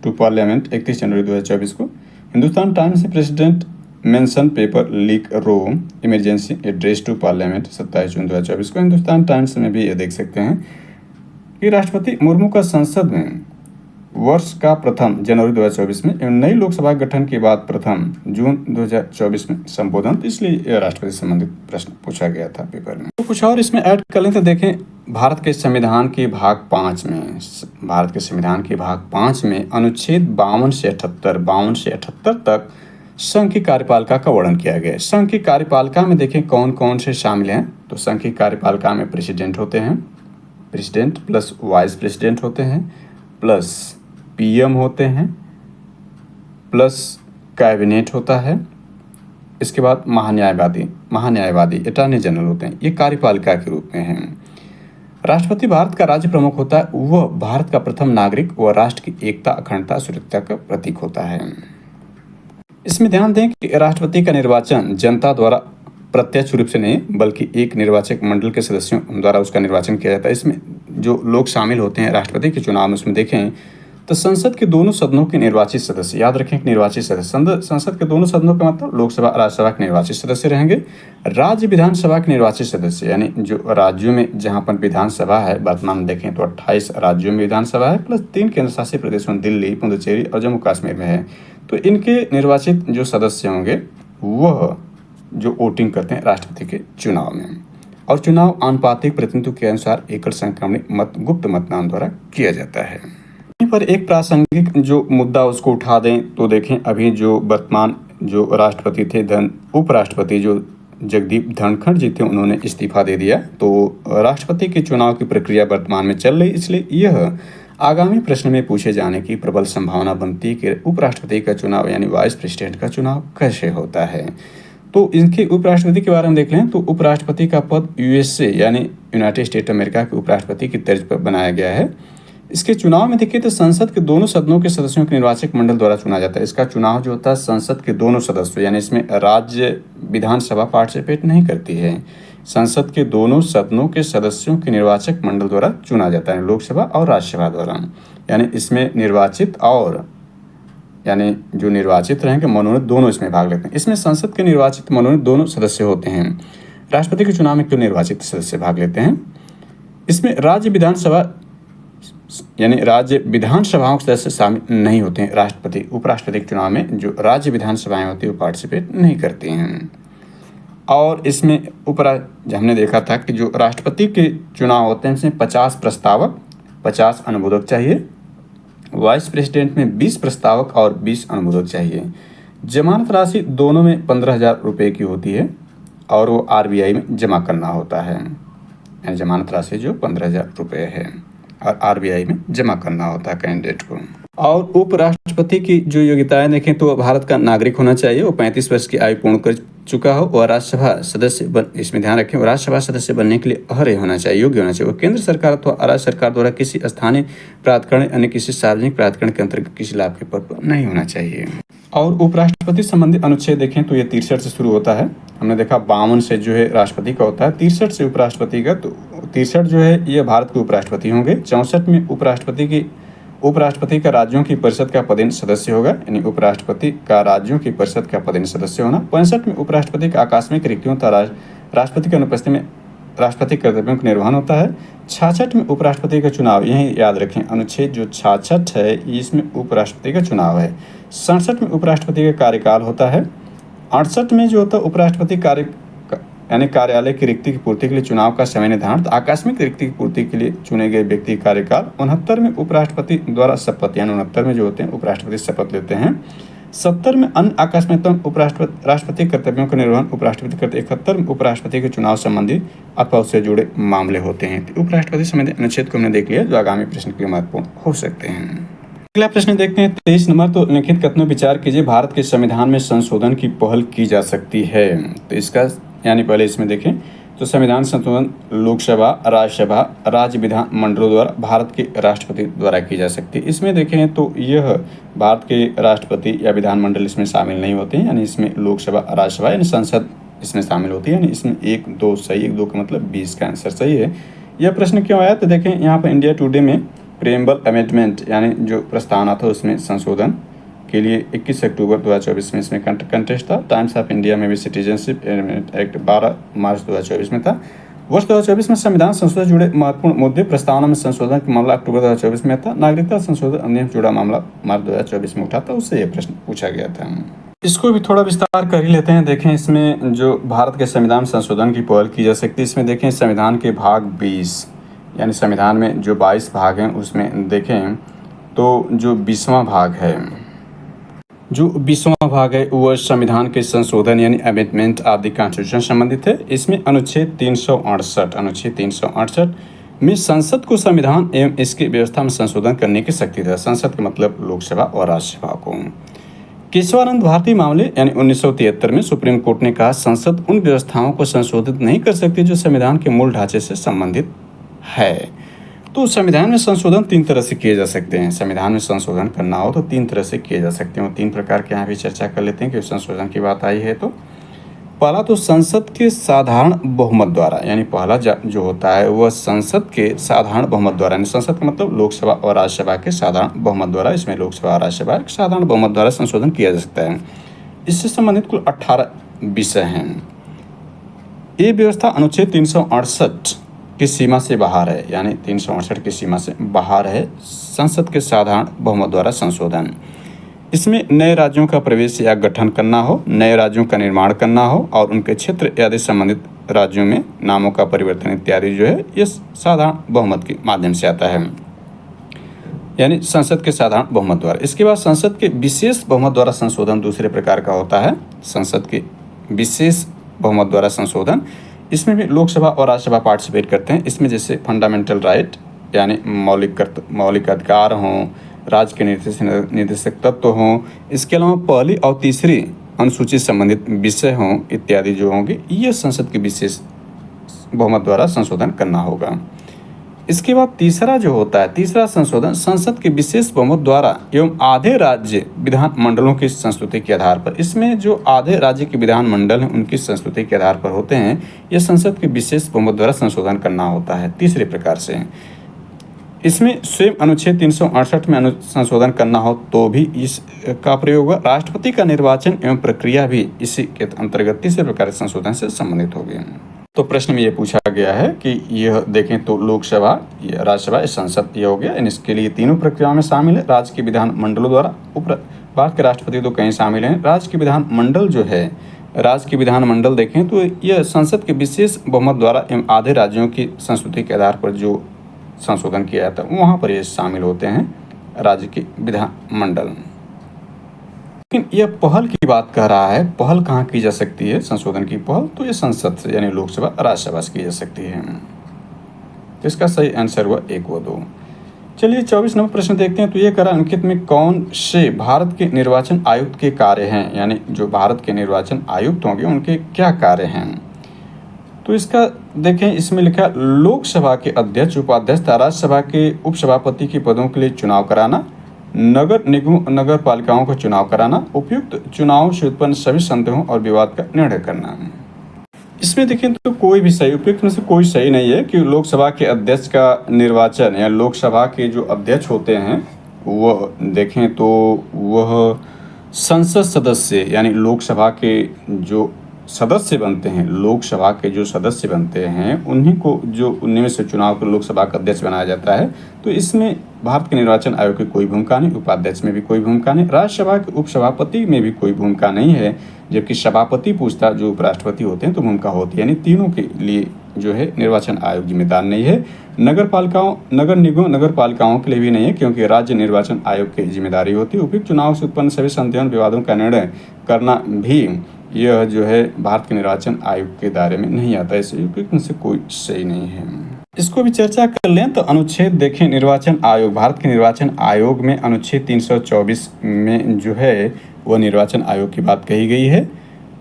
to Parliament 31 जनवरी 2024 को। हिंदुस्तान टाइम्स से President mention paper leak row emergency address to Parliament 27 जून 2024 को। हिंदुस्तान टाइम्स में भी ये देख सकते हैं कि राष्ट्रपति मुर्मू का संसद में वर्ष का प्रथम जनवरी 2024 में एवं नई लोकसभा गठन के बाद प्रथम जून 2024 में संबोधन, इसलिए राष्ट्रपति संबंधित प्रश्न पूछा गया था पेपर में। तो कुछ और इसमें ऐड कर लें तो देखें भारत के संविधान के भाग 5 में अनुच्छेद 52 से 78 तक संघ की कार्यपालिका का वर्णन किया गया है। संघ की कार्यपालिका में देखें कौन कौन से शामिल हैं, तो संघ की कार्यपालिका में प्रेसिडेंट होते हैं, प्रेसिडेंट प्लस वाइस प्रेसिडेंट होते हैं, प्लस पीएम होते हैं, प्लस कैबिनेट होता है, इसके बाद महान्यायवादी अटॉर्नी जनरल होते हैं, ये कार्यपालिका के रूप में हैं। राष्ट्रपति भारत का राज्य प्रमुख होता है, वह भारत का प्रथम नागरिक व राष्ट्र की एकता अखंडता सुरक्षा का प्रतीक होता है। इसमें ध्यान दें कि राष्ट्रपति का निर्वाचन जनता द्वारा प्रत्यक्ष रूप से नहीं बल्कि एक निर्वाचक मंडल के सदस्यों द्वारा उसका निर्वाचन किया जाता है। इसमें जो लोग शामिल होते हैं राष्ट्रपति के चुनाव में, उसमें देखें तो संसद के दोनों सदनों के निर्वाचित सदस्य, याद रखें कि निर्वाचित सदस्य संसद के दोनों सदनों का मतलब लोकसभा राज्यसभा के निर्वाचित सदस्य रहेंगे। राज्य विधानसभा के निर्वाचित सदस्य यानी जो राज्यों में जहां पर विधानसभा है, वर्तमान में देखें तो 28 राज्यों में विधानसभा है, प्लस 3 केंद्र शासित प्रदेशों दिल्ली, पुडुचेरी और जम्मू कश्मीर में है, तो इनके निर्वाचित जो सदस्य होंगे वह जो वोटिंग करते हैं राष्ट्रपति के चुनाव में, और चुनाव आनुपातिक प्रतिनिधित्व के अनुसार एकल संक्रमणिक मत गुप्त मतदान द्वारा किया जाता है। यहीं पर एक प्रासंगिक जो मुद्दा उसको उठा दें तो देखें अभी जो वर्तमान जो राष्ट्रपति थे उपराष्ट्रपति जो जगदीप धनखड़ जी थे, उन्होंने इस्तीफा दे दिया, तो राष्ट्रपति के चुनाव की प्रक्रिया वर्तमान में चल रही, इसलिए यह आगामी प्रश्न में पूछे जाने की प्रबल संभावना बनती है कि उपराष्ट्रपति का चुनाव यानी वाइस प्रेसिडेंट का चुनाव कैसे होता है। तो इनके उपराष्ट्रपति के बारे में देख लें तो उपराष्ट्रपति का पद यूएसए यानी यूनाइटेड स्टेट अमेरिका के उपराष्ट्रपति की तर्ज पर बनाया गया है। इसके चुनाव में देखिए तो संसद के दोनों सदनों के सदस्यों के निर्वाचक मंडल द्वारा चुना जाता है। इसका चुनाव जो होता है संसद के दोनों सदस्यों यानी इसमें राज्य विधानसभा पार्टिसिपेट नहीं करती है, संसद के दोनों सदनों के सदस्यों के निर्वाचक मंडल द्वारा चुना जाता है, लोकसभा और राज्यसभा द्वारा। यानी इसमें निर्वाचित और यानी जो निर्वाचित रहेंगे मनोनीत दोनों इसमें भाग लेते हैं। इसमें संसद के निर्वाचित मनोनीत दोनों सदस्य होते हैं। राष्ट्रपति के चुनाव में क्यों निर्वाचित सदस्य भाग लेते हैं। इसमें राज्य विधानसभाओं के सदस्य शामिल नहीं होते हैं। राष्ट्रपति उपराष्ट्रपति के चुनाव में जो राज्य विधानसभाएं होती हैं वो पार्टिसिपेट नहीं करती हैं। और इसमें हमने देखा था कि जो राष्ट्रपति के चुनाव होते हैं इसमें 50 प्रस्तावक 50 अनुमोदक चाहिए, वाइस प्रेसिडेंट में 20 प्रस्तावक और 20 अनुमोदक चाहिए। जमानत राशि दोनों में 15,000 रुपये की होती है और वो आरबीआई में जमा करना होता है, यानी जमानत राशि जो 15,000 रुपये है और आरबीआई में जमा करना होता है कैंडिडेट को। और उपराष्ट्रपति की जो योग्यताएं देखें तो भारत का नागरिक होना चाहिए, वो 35 वर्ष की आयु पूर्ण कर चुका हो वह राज्यसभा सदस्य इसमें ध्यान रखें, राज्यसभा सदस्य बनने के लिए अर्ह होना चाहिए, योग्य होना चाहिए। वो केंद्र सरकार अथवा राज्य सरकार द्वारा किसी स्थानीय प्राधिकरण अन्य किसी सार्वजनिक प्राधिकरण के अंतर्गत किसी लाभ के पद पर नहीं होना चाहिए। और उपराष्ट्रपति संबंधी अनुच्छेद देखें तो ये 63 से शुरू होता है। हमने देखा 52 से जो है राष्ट्रपति का होता है, 63 से उपराष्ट्रपति का। तो 63 जो है ये भारत के उपराष्ट्रपति होंगे। 64 में उपराष्ट्रपति का राज्यों की परिषद का पदेन सदस्य होगा, यानी उपराष्ट्रपति का राज्यों की परिषद का पदेन सदस्य होना। 65 में उपराष्ट्रपति का आकस्मिक रिक्तियों तथा राष्ट्रपति की अनुपस्थिति में राष्ट्रपति कर्तव्यों का निर्वहन होता है। 66 में उपराष्ट्रपति का चुनाव, यही याद रखें अनुच्छेद जो 66 है इसमें उपराष्ट्रपति का चुनाव है। 67 में उपराष्ट्रपति का कार्यकाल होता है। 68 में जो होता है उपराष्ट्रपति यानी कार्यालय की रिक्ति की पूर्ति के लिए चुनाव का समय निर्धारण, आकस्मिक रिक्ति की पूर्ति के लिए चुने गए व्यक्ति का कार्यकाल। 69 में उपराष्ट्रपति द्वारा शपथ, यानी 69 में जो होते हैं उपराष्ट्रपति शपथ लेते हैं। 70 में अन्य आकस्मिकता राष्ट्रपति कर्तव्यों का निर्वहन उपराष्ट्रपति करते। 71 में उपराष्ट्रपति के चुनाव संबंधी अथवा उससे जुड़े मामले होते हैं। तो उपराष्ट्रपति संबंधी अनुच्छेद को हमने देख लिया, जो आगामी प्रश्न के लिए महत्वपूर्ण हो सकते हैं। अगला प्रश्न देखते हैं 23 नंबर। तो निम्नलिखित कथनों विचार कीजिए, भारत के संविधान में संशोधन की पहल की जा सकती है। तो इसका यानी पहले इसमें देखें तो संविधान संशोधन लोकसभा, राज्यसभा, राज्य विधान मंडलों द्वारा भारत के राष्ट्रपति द्वारा की जा सकती है। इसमें देखें तो यह भारत के राष्ट्रपति या विधानमंडल इसमें शामिल नहीं होते हैं, यानी इसमें लोकसभा, राज्यसभा यानी संसद इसमें शामिल होती है, यानी इसमें 1 2 सही, 1 2 का मतलब 20 का आंसर सही है। यह प्रश्न क्यों आया? तो देखें यहाँ पर इंडिया टुडे में प्रेम्बल अमेंडमेंट यानी जो प्रस्तावना था उसमें संशोधन के लिए 21 अक्टूबर 2024 में इसमें कंटेस्ट था। टाइम्स ऑफ इंडिया में भी सिटीजनशिप एक्ट 12 मार्च 2024 में था। वर्ष 2024 में संविधान संशोधन जुड़े महत्वपूर्ण मुद्दे, प्रस्तावना में संशोधन का मामला अक्टूबर 2024 में था। नागरिकता संशोधन अधिनियम जुड़ा मामला मार्च 2024 में उठा था, उससे यह प्रश्न पूछा गया था। इसको भी थोड़ा विस्तार कर ही लेते हैं। देखें इसमें जो भारत के संविधान संशोधन की पहल की जा सकती है, इसमें देखें संविधान के भाग 20 यानी संविधान में जो 22 भाग हैं उसमें देखें तो जो 20वां भाग है वह संविधान के संशोधन यानी अमेंडमेंट ऑफ द कॉन्स्टिट्यूशन संबंधित है। इसमें अनुच्छेद 368 में संसद को संविधान एवं इसकी व्यवस्था में संशोधन करने की शक्ति है। संसद का मतलब लोकसभा और राज्यसभा को। केशवानंद भारती मामले यानी 1973 में सुप्रीम कोर्ट ने कहा संसद उन व्यवस्थाओं को संशोधित नहीं कर सकती जो संविधान के मूल ढांचे से संबंधित है। तो संविधान में संशोधन 3 तरह से किए जा सकते हैं। संविधान में संशोधन करना हो तो 3 तरह से किए जा सकते हैं। 3 प्रकार के यहाँ भी चर्चा कर लेते हैं कि संशोधन की बात आई है। तो पहला तो संसद के साधारण बहुमत द्वारा, यानी पहला जो होता है वह संसद के साधारण बहुमत द्वारा, यानी संसद का मतलब लोकसभा और राज्यसभा के साधारण बहुमत द्वारा, इसमें लोकसभा और राज्यसभा के साधारण बहुमत द्वारा संशोधन किया जा सकता है। इससे संबंधित कुल 18 विषय हैं। ये व्यवस्था अनुच्छेद 368 की सीमा से बाहर है, यानी 368 की सीमा से बाहर है संसद के साधारण बहुमत द्वारा संशोधन। इसमें नए राज्यों का प्रवेश या गठन करना हो, नए राज्यों का निर्माण करना हो और उनके क्षेत्र आदि संबंधित राज्यों में नामों का परिवर्तन इत्यादि जो है ये साधारण बहुमत के माध्यम से आता है, यानी संसद के साधारण बहुमत द्वारा। इसके बाद संसद के विशेष बहुमत द्वारा संशोधन दूसरे प्रकार का होता है। संसद के विशेष बहुमत द्वारा संशोधन, इसमें भी लोकसभा और राज्यसभा पार्टिसिपेट करते हैं। इसमें जैसे फंडामेंटल राइट यानी मौलिक अधिकार हों, राज्य के निर्देशक तत्व हों, इसके अलावा पहली और तीसरी अनुसूची संबंधित विषय हों इत्यादि जो होंगे, ये संसद के विशेष बहुमत द्वारा संशोधन करना होगा। इसके बाद तीसरा जो होता है, तीसरा संशोधन संसद के विशेष बहुमत द्वारा एवं आधे राज्य विधान मंडलों की संस्तुति के आधार पर। इसमें जो आधे राज्य के विधान मंडल हैं उनकी संस्तुति के आधार पर होते हैं, यह संसद के विशेष बहुमत द्वारा संशोधन करना होता है तीसरे प्रकार से। इसमें स्वयं अनुच्छेद 368 में संशोधन करना हो तो भी इसका प्रयोग होगा। राष्ट्रपति का निर्वाचन एवं प्रक्रिया भी इसी के अंतर्गत तीसरे प्रकार के संशोधन से संबंधित होगी। तो प्रश्न में ये पूछा गया है कि यह देखें तो लोकसभा, राज्यसभा, संसद ये हो गया, इसके लिए तीनों प्रक्रियाओं में शामिल है। राज्य के विधान मंडलों द्वारा भारत के राष्ट्रपति तो कहीं शामिल हैं। राज्य के विधान मंडल जो है, राज्य के विधान मंडल देखें तो यह संसद के विशेष बहुमत द्वारा एवं आधे राज्यों की संस्तुति के आधार पर जो संशोधन किया जाता है वहाँ पर ये शामिल होते हैं राज्य के विधान मंडल। लेकिन यह पहल की बात कह रहा है, पहल कहाँ की जा सकती है संशोधन की पहल, तो ये संसद से यानी लोकसभा राज्यसभा से की जा सकती है। तो इसका सही आंसर हुआ 1 व 2। चलिए 24 नंबर प्रश्न देखते हैं। तो ये करा अंकित में कौन से भारत के निर्वाचन आयुक्त के कार्य हैं, यानी जो भारत के निर्वाचन आयुक्त होंगे उनके क्या कार्य हैं। तो इसका देखें, इसमें लिखा लोकसभा के अध्यक्ष, उपाध्यक्ष तथा राज्यसभा के उपसभापति के पदों के लिए चुनाव कराना, नगर निगम नगर पालिकाओं का चुनाव कराना, उपयुक्त चुनाव से उत्पन्न सभी संदेहों और विवाद का निर्णय करना। इसमें देखें तो कोई भी सही, उपयुक्त में से कोई सही नहीं है कि लोकसभा के अध्यक्ष का निर्वाचन या लोकसभा के जो अध्यक्ष होते हैं वह देखें तो वह संसद सदस्य यानी लोकसभा के जो सदस्य बनते हैं, लोकसभा के जो सदस्य बनते हैं उन्हीं को जो उन्हीं में से चुनाव कर लोकसभा का अध्यक्ष बनाया जाता है। तो इसमें भारत के निर्वाचन आयोग की कोई भूमिका नहीं, उपाध्यक्ष में भी कोई भूमिका नहीं, राज्यसभा के उपसभापति में भी कोई भूमिका नहीं है, जबकि सभापति पूछता जो उपराष्ट्रपति होते हैं तो भूमिका होती है। यानी तीनों के लिए जो है निर्वाचन आयोग जिम्मेदार नहीं है। नगर पालिकाओं, नगर निगम नगर पालिकाओं के लिए भी नहीं है, क्योंकि राज्य निर्वाचन आयोग की जिम्मेदारी होती है। उपयुक्त चुनाव से उत्पन्न सभी संदेहों विवादों का निर्णय करना भी यह जो है भारत के निर्वाचन आयोग के दायरे में नहीं आता है, इसलिए उनसे कोई सही नहीं है। इसको भी चर्चा कर लें तो अनुच्छेद देखें, निर्वाचन आयोग, भारत के निर्वाचन आयोग में अनुच्छेद 324 में जो है वह निर्वाचन आयोग की बात कही गई है।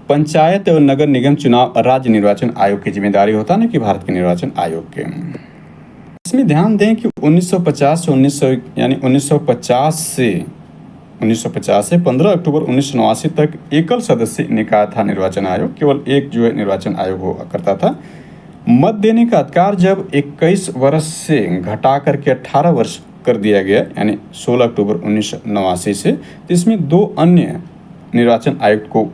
पंचायत और नगर निगम चुनाव राज्य निर्वाचन आयोग की जिम्मेदारी होता है, न कि भारत के निर्वाचन आयोग के। इसमें ध्यान दें कि 1950 से 15 अक्टूबर 1989 तक एकल सदस्य निकाय था निर्वाचन आयोग, केवल एक जो है निर्वाचन आयोग हुआ करता था। मत देने का अधिकार जब 21 वर्ष से घटा करके 18 वर्ष कर दिया गया, यानी 16 अक्टूबर 1989 से, तो इसमें 2 अन्य निर्वाचन आयुक्त को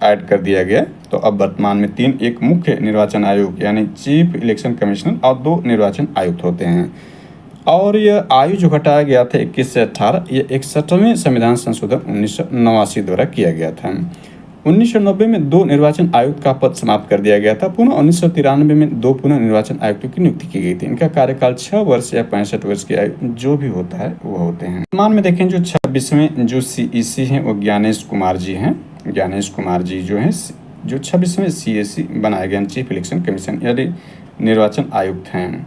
ऐड कर दिया गया। तो अब वर्तमान में 3, एक मुख्य निर्वाचन आयोग यानी चीफ इलेक्शन कमिश्नर और 2 निर्वाचन आयुक्त होते हैं। और यह आयु जो घटाया गया था 21 से 18, यह 61वें संविधान संशोधन 1989 द्वारा किया गया था। 1990 में 2 निर्वाचन आयुक्त का पद समाप्त कर दिया गया था। पुनः 1993 में 2 पुनः निर्वाचन आयुक्तों की नियुक्ति की गई थी। इनका कार्यकाल 6 वर्ष या 65 वर्ष की आयु जो भी होता है वो होते हैं। वर्तमान में देखें जो 26वें जो CEC हैं वो ज्ञानेश कुमार जी हैं। ज्ञानेश कुमार जी जो हैं जो 26वें CEC बनाए गए चीफ इलेक्शन कमीशन यानी निर्वाचन आयुक्त हैं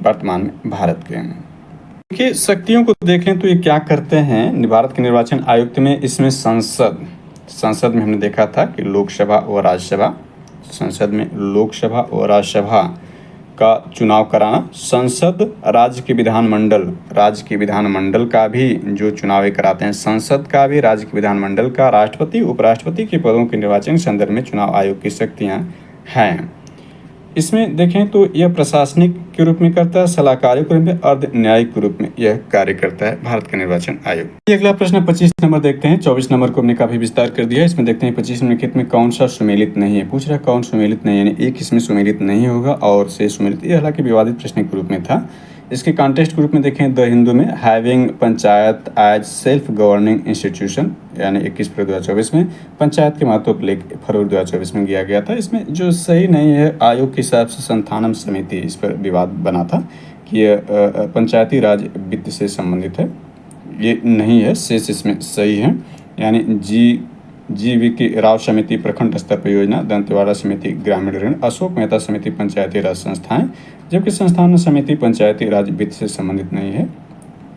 वर्तमान में भारत के। देखिए शक्तियों को देखें तो ये क्या करते हैं भारत के निर्वाचन आयुक्त में। इसमें संसद में हमने देखा था कि लोकसभा और राज्यसभा, संसद में लोकसभा और राज्यसभा का चुनाव कराना, संसद राज्य के विधानमंडल का भी जो चुनाव कराते हैं, संसद का भी, राज्य के विधानमंडल का, राष्ट्रपति उपराष्ट्रपति के पदों के निर्वाचन के संदर्भ में चुनाव आयोग की शक्तियाँ हैं। इसमें देखें तो यह प्रशासनिक के रूप में करता है, सलाहकारी के रूप में, अर्ध न्यायिक के रूप में यह कार्य करता है भारत का निर्वाचन आयोग। अगला प्रश्न 25 नंबर देखते हैं। 24 नंबर को हमने काफी विस्तार कर दिया। इसमें देखते हैं 25 निम्नलिखित में कौन सा सुमेलित नहीं है। पूछ रहा है कौन सुमेलित नहीं, यानी एक इसमें सुमेलित नहीं होगा और से सुमेलित। ये हालांकि विवादित प्रश्न के रूप में था। इसके कॉन्टेक्स्ट के रूप में देखें द हिंदू में having panchayat as self governing institution, यानी 21 फरवरी 2024 में पंचायत के महत्व को लेकर फरवरी 2024 में किया गया था। इसमें जो सही नहीं है आयोग के हिसाब से संस्थानम समिति, इस पर विवाद बना था कि यह पंचायती राज वित्त से संबंधित है, ये नहीं है। शेष इसमें सही है, यानी GV राव समिति प्रखंड स्तर पर योजना, दंतेवाड़ा समिति ग्रामीण ऋण, अशोक मेहता समिति पंचायती राज संस्थाएं, जबकि संस्थान समिति पंचायती राज वित्त से संबंधित नहीं है।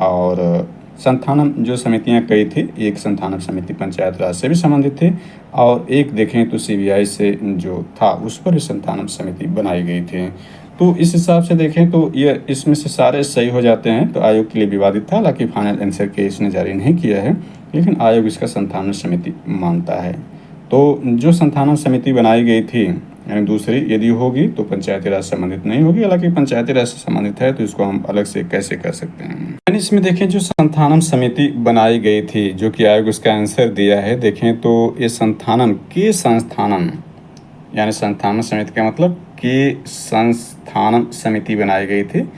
और संस्थानम जो समितियां कई थी, एक संस्थानम समिति पंचायत राज से भी संबंधित थी और एक देखें तो CBI से जो था उस पर भी संस्थानम समिति बनाई गई थी। तो इस हिसाब से देखें तो ये इसमें से सारे सही हो जाते हैं। तो आयोग के लिए विवादित था, हालांकि फाइनल आंसर के इसने जारी नहीं किया है, लेकिन आयोग इसका संस्थानम समिति मानता है। तो जो संस्थानम समिति बनाई गई थी यानी दूसरी यदि होगी तो पंचायती राज संबंधित नहीं होगी, हालांकि पंचायती राज से संबंधित है तो इसको हम अलग से कैसे कर सकते हैं। यानी इसमें देखें जो संस्थानम समिति बनाई गई थी, जो कि आयोग उसका आंसर दिया है, देखें तो ये संस्थानम यानी संस्थानम समिति का मतलब कि संस्थानम समिति बनाई गई थी।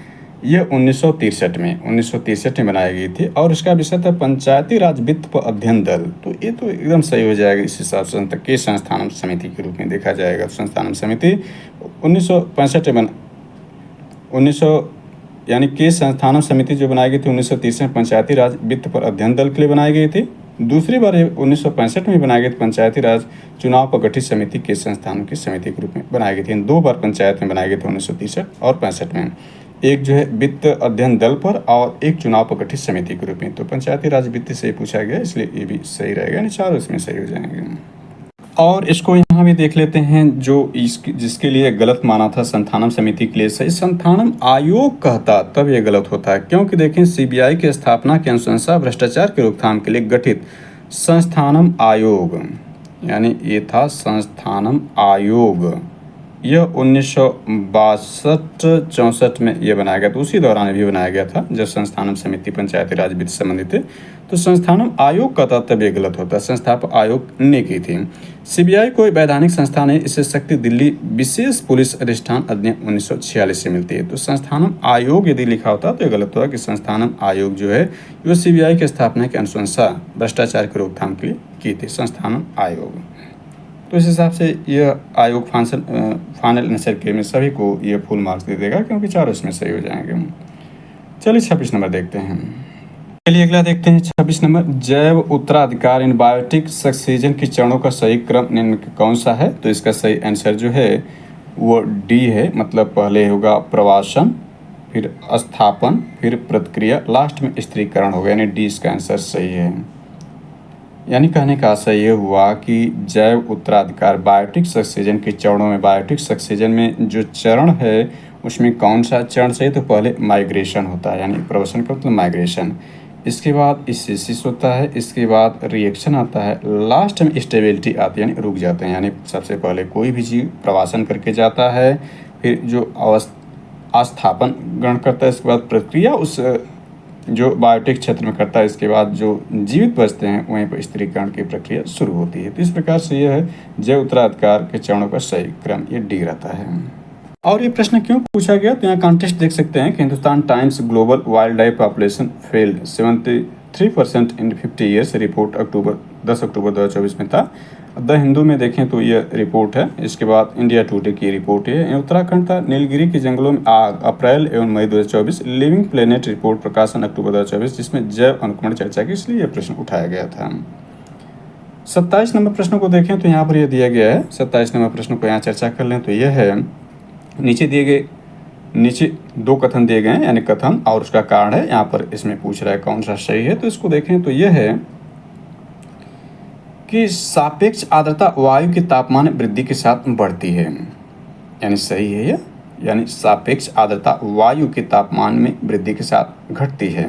यह 1963 में बनाई गई थी और इसका विषय था पंचायती राज वित्त पर अध्ययन दल। तो ये तो एकदम सही हो जाएगा, इस हिसाब से के संस्थानम समिति के रूप में देखा जाएगा। संस्थानम समिति 1965 यानी के संस्थानम समिति जो बनाई गई थी 1963 में पंचायती राज वित्त पर अध्ययन दल के लिए बनाई गई थी। दूसरी बार 1965 में बनाई गई पंचायती राज चुनाव पर गठित समिति के संस्थानों की समिति के रूप में बनाई गई थी। 2 बार पंचायत में बनाई गई थी 1963 और 65 में। एक जो है वित्त अध्ययन दल पर और एक चुनाव पर गठित समिति के रूप में। तो पंचायती राज वित्त से पूछा गया, इसलिए ये भी सही रहेगा, यानी चारों इसमें सही हो जाएंगे। और इसको यहाँ भी देख लेते हैं, जो जिसके लिए गलत माना था संस्थानम समिति के लिए सही संस्थानम आयोग कहता, तब ये गलत होता है, क्योंकि देखें सीबीआई की स्थापना की अनुशंसा भ्रष्टाचार की रोकथाम के लिए गठित संस्थानम आयोग, यानी ये था संस्थानम आयोग। यह 1962-64 में ये बनाया गया था, उसी दौरान भी बनाया गया था जब संस्थानम समिति पंचायती राज वित्त से संबंधित थे। तो संस्थानम आयोग का था, तब ये गलत होता है, संस्थापक आयोग ने की थी। सीबीआई कोई वैधानिक संस्था नहीं, इससे शक्ति दिल्ली विशेष पुलिस अधिष्ठान अधिनियम 1946 से मिलती है। तो संस्थानम आयोग यदि लिखा होता तो ये गलत होगा कि संस्थानम आयोग जो है वो सीबीआई की स्थापना की अनुशंसा भ्रष्टाचार की रोकथाम के लिए की थी, संस्थानम आयोग। तो इस हिसाब से यह आयोग फाइनल आंसर के में सभी को ये फुल मार्क्स दे देगा, क्योंकि चारों इसमें सही हो जाएंगे। चलिए 26 नंबर देखते हैं। चलिए अगला देखते हैं 26 नंबर, जैव उत्तराधिकार इन बायोटिक सक्सीजन के चरणों का सही क्रम निम्न में कौन सा है? तो इसका सही आंसर जो है वो डी है, मतलब पहले होगा प्रवासन, फिर स्थापन, फिर प्रतिक्रिया, लास्ट में स्थिरीकरण होगा, यानी डी इसका आंसर सही है। यानी कहने का आशय ये हुआ कि जैव उत्तराधिकार बायोटिक सक्सीजन के चरणों में, बायोटिक सक्सीजन में जो चरण है उसमें कौन सा चरण सही? तो पहले माइग्रेशन होता है, यानी प्रवसन का मतलब माइग्रेशन, इसके बाद स्पीसीज होता है, इसके बाद रिएक्शन आता है, लास्ट में स्टेबिलिटी आती है, यानी रुक जाते हैं। यानी सबसे पहले कोई भी जीव प्रवासन करके जाता है, फिर जो अस्थापन ग्रहण करता है, इसके बाद प्रक्रिया उस जो बायोटिक क्षेत्र में करता है, इसके बाद जो जीवित बचते हैं वहीं पर स्थिरीकरण की प्रक्रिया शुरू होती है। तो इस प्रकार से यह है जैव उत्तराधिकार के चरणों का सही क्रम ये डी रहता है। और ये प्रश्न क्यों पूछा गया? तो यहाँ कॉन्टेक्स्ट देख सकते हैं कि Hindustan times global wild life population fail 73% इन 50 ईयर्स रिपोर्ट 10 अक्टूबर 2024 में था। द हिंदू में देखें तो ये रिपोर्ट है। इसके बाद इंडिया टुडे की रिपोर्ट है। उत्तराखंड था नीलगिरी के जंगलों में आग अप्रैल एवं मई 2024। लिविंग प्लेनेट रिपोर्ट प्रकाशन अक्टूबर 2024, जिसमें जैव अनुक्रमण चर्चा की, इसलिए यह प्रश्न उठाया गया था। 27 नंबर प्रश्न को देखें तो यहाँ पर यह दिया गया है। 27 नंबर प्रश्न को यहाँ चर्चा कर लें तो यह है, नीचे दो कथन दिए गए हैं, यानी कथन और उसका कारण है। यहाँ पर इसमें पूछ रहा है कौन सा सही है। तो इसको देखें तो यह है कि सापेक्ष आर्द्रता वायु के तापमान वृद्धि के साथ बढ़ती है, यानी सही है यह। यानी सापेक्ष आर्द्रता वायु के तापमान में वृद्धि के साथ घटती है।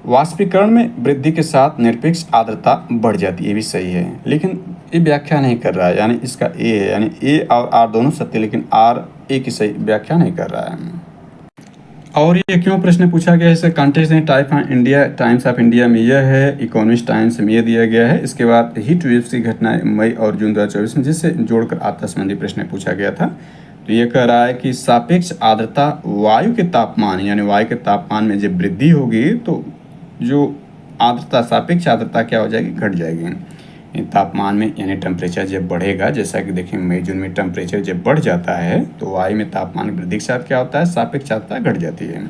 वाष्पीकरण में वृद्धि के साथ निरपेक्ष आर्द्रता बढ़ जाती है, ये भी सही है, लेकिन ये व्याख्या नहीं कर रहा है, यानी इसका ए है, यानी ए और आर दोनों सत्य, लेकिन आर ए की सही व्याख्या नहीं कर रहा है। और ये क्यों प्रश्न पूछा गया है? इसका कॉन्टेक्स्ट टाइम्स ऑफ इंडिया में यह है, इकोनॉमिस्ट टाइम्स में यह दिया गया है। इसके बाद हीट वेव्स की घटनाएं मई और जून 2024 में, जिससे जोड़कर आपदा संबंधी प्रश्न पूछा गया था। तो ये कह रहा है कि सापेक्ष आर्द्रता वायु के तापमान, यानी वायु के तापमान में जब वृद्धि होगी तो जो आर्द्रता, सापेक्ष आर्द्रता क्या हो जाएगी? घट जाएगी तापमान में, यानी टेम्परेचर जब बढ़ेगा, जैसा कि देखिए मई जून में टेम्परेचर जब बढ़ जाता है तो वायु में तापमान वृद्धि के साथ क्या होता है? सापेक्ष आर्द्रता घट जाती है।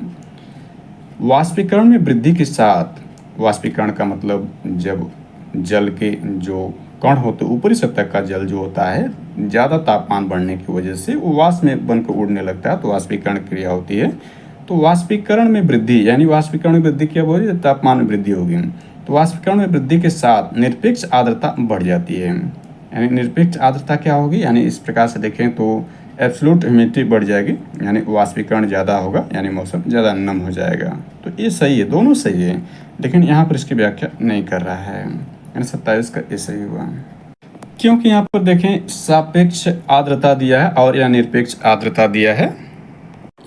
वाष्पीकरण में वृद्धि के साथ, वाष्पीकरण का मतलब जब जल के जो कण होते, ऊपरी सतह का जल जो होता है, ज़्यादा तापमान बढ़ने की वजह से वो वाष्प में बनकर उड़ने लगता है, तो वाष्पीकरण क्रिया होती है। तो वाष्पीकरण में वृद्धि, यानी वाष्पीकरण में वृद्धि क्या हो रही है? तापमान में वृद्धि होगी। तो वाष्पीकरण में वृद्धि के साथ निरपेक्ष आर्द्रता बढ़ जाती है, यानी निरपेक्ष आर्द्रता क्या होगी? यानी इस प्रकार से देखें तो एब्सोल्यूट ह्यूमिडिटी बढ़ जाएगी, यानी वाष्पीकरण ज़्यादा होगा, यानी मौसम ज़्यादा नम हो जाएगा। तो ये सही है, दोनों सही है, लेकिन यहाँ पर इसकी व्याख्या नहीं कर रहा है, यानी 27 का ये सही हुआ। क्योंकि यहाँ पर देखें सापेक्ष आर्द्रता दिया है और यहाँ निरपेक्ष आर्द्रता दिया है।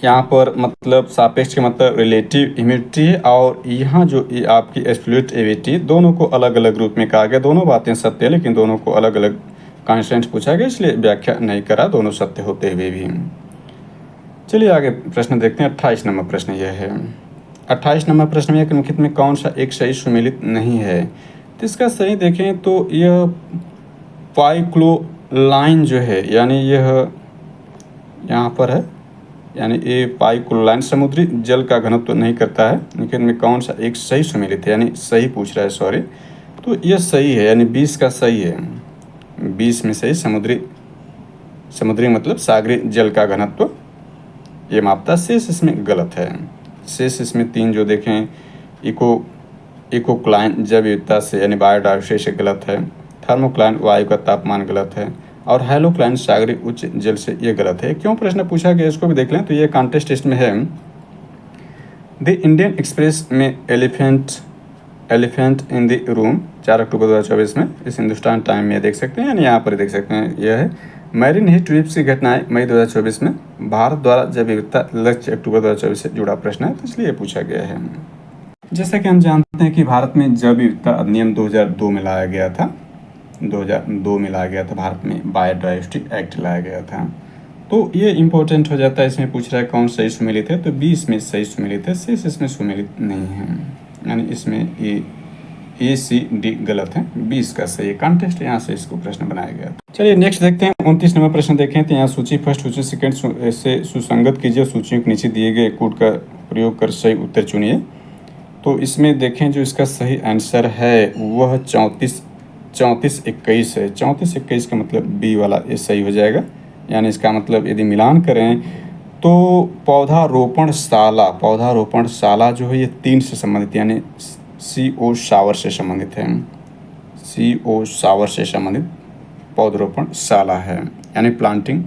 यहाँ पर मतलब सापेक्ष के मतलब रिलेटिव ह्यूमिडिटी है, और यहाँ जो ये आपकी एब्सोल्यूट ह्यूमिडिटी, दोनों को अलग अलग रूप में कहा गया। दोनों बातें सत्य है, लेकिन दोनों को अलग अलग कॉन्स्टेंट पूछा गया, इसलिए व्याख्या नहीं करा, दोनों सत्य होते हुए भी। चलिए आगे प्रश्न देखते हैं। 28 नंबर प्रश्न यह है। 28 नंबर प्रश्न में निम्नलिखित में कौन सा एक सही सुमेलित नहीं है? तो इसका सही देखें तो यह पाइक्लोलाइन जो है, यानी यह यहाँ पर है, यानी ये पाइक्लोलाइन समुद्री जल का घनत्व नहीं करता है, लेकिन में कौन सा एक सही सुमेलित है, यानी सही पूछ रहा है, सॉरी। तो यह सही है, यानी 20 का सही है। 20 में सही समुद्री मतलब सागरी जल का घनत्व ये मापता, शेष इसमें गलत है। शेष इसमें 3 जो देखें, इकोक्लाइन जैव विविधता से यानी बायोडाइवर्सिटी से गलत है, थर्मोक्लाइन वायु का तापमान गलत है, और हाइलोक्लाइन सागरीय उच्च जल से ये गलत है। क्यों प्रश्न पूछा गया इसको भी देख लें। तो ये कॉन्टेस्ट टेस्ट में है। द इंडियन एक्सप्रेस में एलिफेंट इन द रूम 4 अक्टूबर 2024 में, इस हिंदुस्तान टाइम में देख सकते हैं, यानी यहाँ पर देख सकते हैं। यह है मैरीन हीट ट्रिप्स की घटनाएं मई 2024 में, भारत द्वारा जैव विविधता लक्ष्य अक्टूबर 2024 से जुड़ा प्रश्न है, तो इसलिए पूछा गया है। जैसा कि हम जानते हैं कि भारत में जैव विविधता अधिनियम 2002 में लाया गया था। 2002 में लाया गया था भारत में, बायोडाइवर्सिटी एक्ट लाया गया था। तो ये इंपॉर्टेंट हो जाता है। इसमें पूछ रहा है कौन सही सुमेलित है, तो 20 में सही सुमेलित है, शेष इसमें सुमेलित नहीं है, यानी इसमें ए सी डी गलत है, 20 का सही है। कॉन्टेस्ट यहाँ से इसको प्रश्न बनाया गया था। चलिए नेक्स्ट देखते हैं। 29 नंबर प्रश्न देखें तो यहाँ सूची फर्स्ट सूची सेकंड से सुसंगत कीजिए, सूचियों के नीचे दिए गए कोड का प्रयोग कर सही उत्तर चुनिए। तो इसमें देखें जो इसका सही आंसर है वह 34-21 है। 34-21 का मतलब बी वाला ये सही हो जाएगा। यानी इसका मतलब यदि मिलान करें तो पौधारोपण शाला जो है ये 3 से संबंधित, यानी CO शावर से संबंधित है। CO शावर से संबंधित पौधारोपण शाला है, यानी प्लांटिंग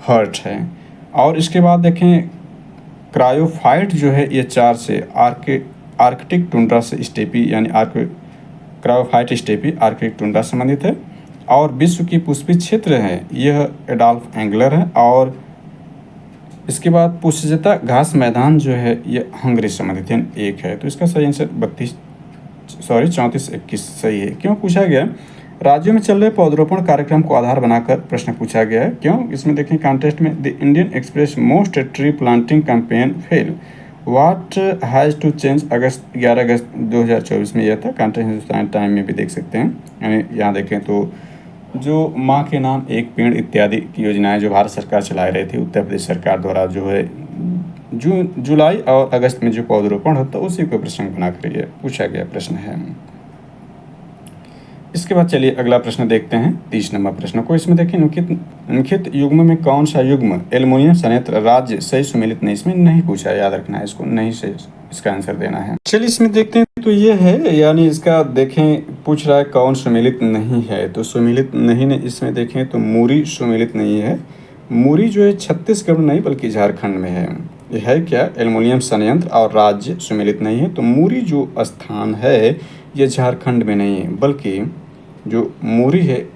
हर्ट है। और इसके बाद देखें क्रायोफाइट जो है ये 4 से आर्कटिक टुंड्रा से स्टेपी, यानी क्रायोफाइट स्टेपी आर्कटिक टुंड्रा संबंधित है। और विश्व की पुष्पी क्षेत्र है यह एडोल्फ एंगलर है। और इसके बाद पुष्पजता घास मैदान जो है ये हंगरी संबंधित है, 1 है। तो इसका सही आंसर 34-21 सही है। क्यों पूछा गया, राज्यों में चल रहे पौधरोपण कार्यक्रम को आधार बनाकर प्रश्न पूछा गया है। क्यों, इसमें देखें कॉन्टेस्ट में the Indian Express most tree planting campaign fail, what has to change. 11 अगस्त 2024 में यह था। कॉन्टेस्ट हिंदुस्तान टाइम में भी देख सकते हैं। यानी यहाँ देखें तो जो माँ के नाम एक पेड़ इत्यादि की योजनाएं जो भारत सरकार चला रही थी, उत्तर प्रदेश सरकार द्वारा जो है जुलाई और अगस्त में जो पौधरोपण होता है उसी को प्रसंग बनाकर ये पूछा गया प्रश्न है। इसके बाद चलिए अगला प्रश्न देखते हैं, 30 नंबर प्रश्न को। इसमें देखिए निम्नलिखित युग्म में कौन सा युग्म एल्युमिनियम संयंत्र राज्य सही सुमेलित नहीं, इसमें नहीं पूछा, याद रखना है इसको, नहीं से इसका आंसर देना है। चलिए इसमें देखते हैं तो ये है, यानी इसका देखें पूछ रहा है कौन सुमेलित नहीं है। तो सुमेलित नहीं ने इसमें देखें तो मूरी सुमेलित नहीं है। मूरी जो है छत्तीसगढ़ नहीं बल्कि झारखंड में है। यह है क्या, एल्युमिनियम संयंत्र और राज्य सुमेलित नहीं है। तो मूरी जो स्थान है ये झारखंड में नहीं है, बल्कि जो मूरी है,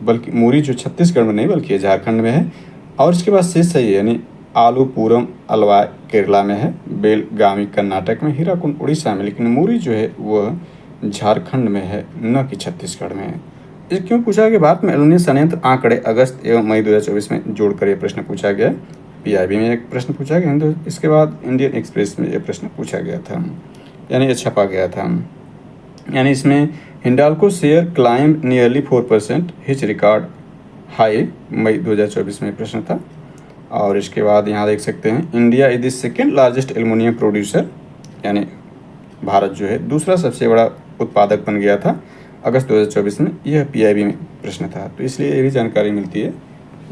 बल्कि मूरी जो छत्तीसगढ़ में नहीं बल्कि झारखंड में है। और इसके बाद शेष सही है, यानी आलूपुरम अलवाय केरला में है, बेलगामी कर्नाटक में, हीराकुंड उड़ीसा में, लेकिन मूरी जो है वह झारखंड में है, न कि छत्तीसगढ़ में है। ये क्यों पूछा गया, भारत में एल्युमिनियम संयंत्र आंकड़े अगस्त एवं मई 2024 में जोड़कर ये प्रश्न पूछा गया। PIB में एक प्रश्न पूछा गया, इसके बाद इंडियन एक्सप्रेस में ये प्रश्न पूछा गया था, यानी ये छपा गया था। यानी इसमें Hindalco share climb nearly 4%, hits record high, मई 2024 में प्रश्न था। और इसके बाद यहाँ देख सकते हैं India is the second largest aluminium producer, यानी भारत जो है दूसरा सबसे बड़ा उत्पादक बन गया था अगस्त 2024 में। यह PIB में प्रश्न था, तो इसलिए ये भी जानकारी मिलती है,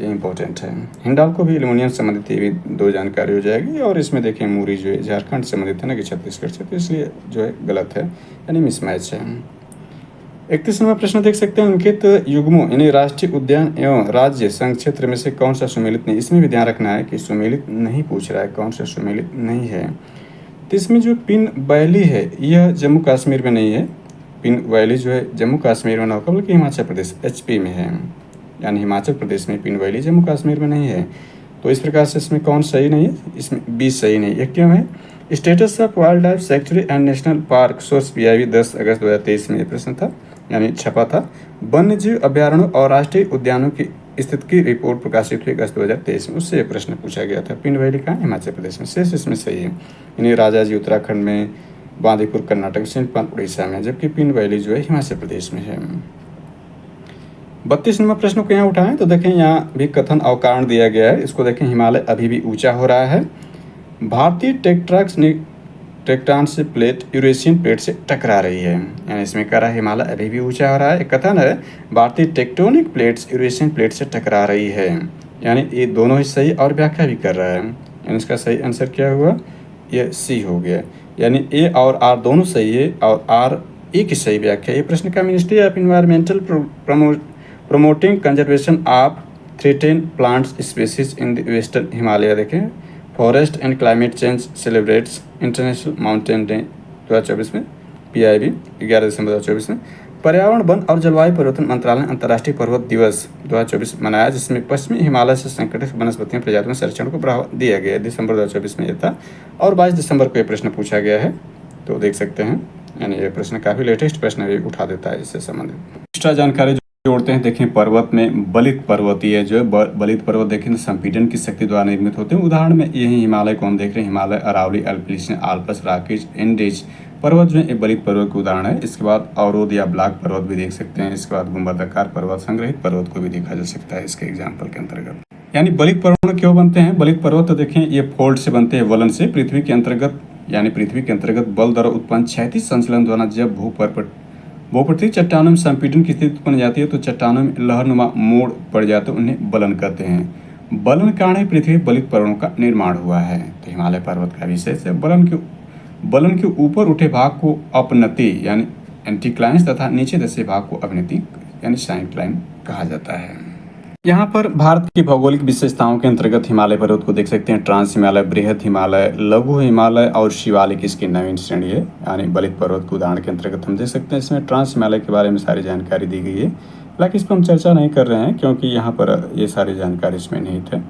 ये इंपॉर्टेंट है। हिंडाल्को भी एल्युमिनियम संबंधित, ये भी 2 जानकारी हो जाएगी। और इसमें देखें मूरी जो है झारखंड संबंधित है ना कि छत्तीसगढ़ से, तो इसलिए जो है गलत है, यानी मिसमैच है। 31 नंबर प्रश्न देख सकते हैं, अंकित युग्मों यानी राष्ट्रीय उद्यान एवं राज्य संघ क्षेत्र में से कौन सा सुमेलित नहीं। इसमें भी ध्यान रखना है कि सुमेलित नहीं पूछ रहा है, कौन सा सुमेलित नहीं है। तो इसमें जो पिन वैली है यह जम्मू कश्मीर में नहीं है। पिन वैली जो है जम्मू कश्मीर में ना होकर बल्कि हिमाचल प्रदेश HP में है, यानी हिमाचल प्रदेश में पिन वैली, जम्मू कश्मीर में नहीं है। तो इस प्रकार से इसमें कौन सही नहीं है, इसमें B सही नहीं है। क्यों है, status of wild life sanctuary and national park, source PIB 10 अगस्त 2023 में ये प्रश्न था, यानी छपा था। वन्यजीव अभ्यारण्यों और राष्ट्रीय उद्यानों की स्थिति की रिपोर्ट प्रकाशित हुई अगस्त 2023 में, उससे प्रश्न पूछा गया था। पिंड वैली कहाँ, हिमाचल प्रदेश में, शेष इसमें सही है। यानी राजाजी उत्तराखंड में, बांदीपुर कर्नाटक, सिंधपान उड़ीसा में, जबकि पिंड वैली जो है हिमाचल प्रदेश में है। 32 नंबर प्रश्न को यहाँ उठाएं तो देखें यहाँ भी कथन और कारण दिया गया है। इसको देखें, हिमालय अभी भी ऊंचा हो रहा है। भारतीय टेक्टोनिक प्लेट यूरेशियन प्लेट से टकरा रही है, यानी इसमें कह रहा है हिमालय अभी भी ऊंचा हो रहा है। एक कथन है, भारतीय टेक्टोनिक प्लेट्स यूरेशियन प्लेट से टकरा रही है। यानी ये दोनों ही सही और व्याख्या भी कर रहा है, यानी इसका सही आंसर क्या हुआ, ये सी हो गया। यानी ए और आर दोनों सही है और आर ए की सही व्याख्या। ये प्रश्न का ministry of environmental promoting conservation of threaten plants species in the western Himalaya, देखें forest and climate change celebrates international mountain day 2024 में, PIB 11 दिसंबर 2024 में। पर्यावरण वन और जलवायु परिवर्तन मंत्रालय ने अंतर्राष्ट्रीय पर्वत दिवस 2024 मनाया, जिसमें पश्चिमी हिमालय से संकटित वनस्पतियों प्रजातियों में संरक्षण को बढ़ावा दिया गया। दिसंबर 2024 में यह था और 22 दिसंबर को यह प्रश्न पूछा गया है, तो देख सकते हैं। यानी ये प्रश्न काफ़ी लेटेस्ट प्रश्न भी उठा देता है इससे संबंधित। एक्स्ट्रा जानकारी जोड़ते हैं, देखें पर्वत में बलित पर्वतीय जो बलित पर्वत देखें तो संपीड़न की शक्ति द्वारा निर्मित होते हैं। उदाहरण में यही हिमालय को हम देख रहे हैं, हिमालय, अरावली, अल्पिनियन, आल्प्स, रॉकीज, एंडीज पर्वत जो है बलित पर्वत का उदाहरण है। इसके बाद अवरोध या ब्लॉक पर्वत भी देख सकते हैं। इसके बाद गुंबदाकार पर्वत, संग्रहित पर्वत को भी देखा जा सकता है इसके एग्जाम्पल के अंतर्गत। यानी बलित पर्वत क्यों बनते हैं? बलित पर्वत तो देखें ये फोल्ड से बनते हैं, वलन से। पृथ्वी के अंतर्गत यानी पृथ्वी के अंतर्गत बल द्वारा उत्पन्न क्षैतिज संचलन द्वारा जब भूपृथ्वी चट्टानों में संपीड़न की स्थिति उत्पन्न जाती है तो चट्टानों में लहरनुमा मोड़ पड़ जाते हैं, उन्हें बलन कहते हैं। बलन कारण ही पृथ्वी बलित पर्वतों का निर्माण हुआ है। तो हिमालय पर्वत का विशेष है बलन के ऊपर उठे भाग को अपनति यानी एंटीक्लाइन तथा नीचे दसे भाग को अवनति यानी साइक्लाइन कहा जाता है। यहाँ पर भारत की भौगोलिक विशेषताओं के अंतर्गत हिमालय पर्वत को देख सकते हैं। ट्रांस हिमालय, बृहद हिमालय, लघु हिमालय और शिवालिक इसकी नवीन श्रेणी है। यानी बलित पर्वत के उदाहरण के अंतर्गत हम देख सकते हैं। इसमें ट्रांस हिमालय के बारे में सारी जानकारी दी गई है, हालांकि इस पर हम चर्चा नहीं कर रहे हैं क्योंकि यहाँ पर ये सारी जानकारी इसमें नहीं थे।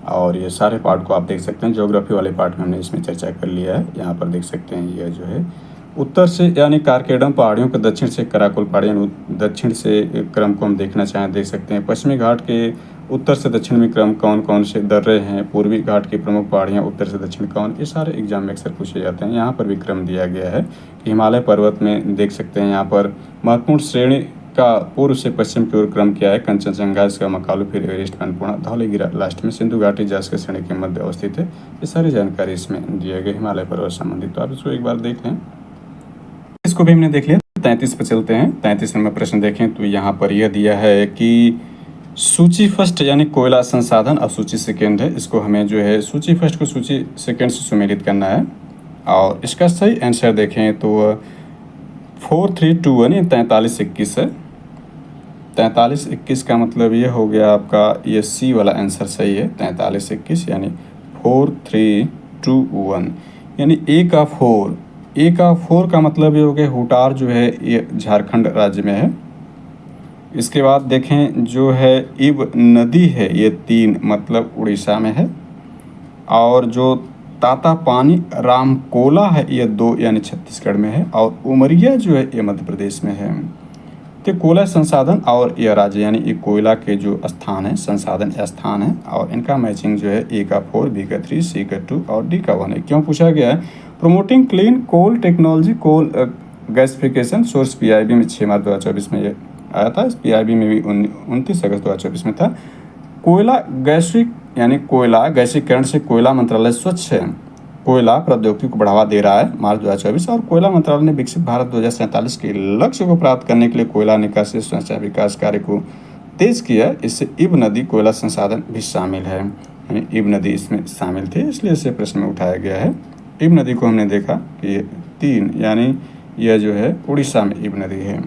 और ये सारे पार्ट को आप देख सकते हैं, ज्योग्राफी वाले पार्ट में हमने इसमें चर्चा कर लिया है। यहाँ पर देख सकते हैं यह जो है उत्तर से यानी कारकेडम पहाड़ियों के दक्षिण से कराकुल पहाड़ियाँ, दक्षिण से क्रम को हम देखना चाहें देख सकते हैं। पश्चिमी घाट के उत्तर से दक्षिण में क्रम कौन कौन से दर्रे हैं, पूर्वी घाट की प्रमुख पहाड़ियाँ उत्तर से दक्षिण कौन, ये सारे एग्जाम में अक्सर पूछे जाते हैं। यहाँ पर भी क्रम दिया गया है कि हिमालय पर्वत में देख सकते हैं यहाँ पर महत्वपूर्ण श्रेणी का पूर्व से पश्चिम की ओर क्रम क्या है, कंचनजंगा, इसका मकालू, फिर एवरेस्ट, अन्नपूर्णा, धौलीगिरा लास्ट में, सिंधु घाटी जस के श्रेणी के मध्य अवस्थित है। ये सारी जानकारी इसमें दिया गया हिमालय पर्वत संबंधित, तो आप इसको एक बार देख लें। इसको भी हमने देख लिया। 33 पर चलते हैं। 33 नंबर प्रश्न देखें तो यहाँ पर यह दिया है कि सूची फर्स्ट यानी कोयला संसाधन और सूची सेकेंड है। इसको हमें जो है सूची फर्स्ट को सूची सेकेंड से सुमेलित करना है और इसका सही आंसर देखें तो 4321 यानी 4321 है। 4321 का मतलब ये हो गया आपका, ये सी वाला आंसर सही है। 4321 यानी 4321 यानी ए का 4 का मतलब ये हो गया हुटार जो है ये झारखंड राज्य में है। इसके बाद देखें जो है इब नदी है ये 3 मतलब उड़ीसा में है। और जो ताता पानी रामकोला है ये 2 यानी छत्तीसगढ़ में है। और उमरिया जो है ये मध्य प्रदेश में है। तो कोयला संसाधन और यह राज्य यानी ये कोयला के जो स्थान है, संसाधन स्थान है और इनका मैचिंग जो है ए का 4, बी का 3, सी का 2 और डी का 1 है। क्यों पूछा गया है? Promoting clean coal technology coal gasification source PIB में 6 मार्च 2024 में ये आया था। इस PIB में भी 29 अगस्त 2024 में था। कोयला गैसिक यानी कोयला गैसीकरण से कोयला मंत्रालय स्वच्छ कोयला प्रौद्योगिकी को बढ़ावा दे रहा है मार्च 2024। और कोयला मंत्रालय ने विकसित भारत 2047 के लक्ष्य को प्राप्त करने के लिए कोयला निकासी संचय विकास कार्य को तेज किया। इससे इब नदी कोयला संसाधन भी शामिल है, यानी इब नदी इसमें शामिल थी, इसलिए इसे प्रश्न में उठाया गया है। इब नदी को हमने देखा कि 3 यानी यह जो है उड़ीसा में इब नदी है।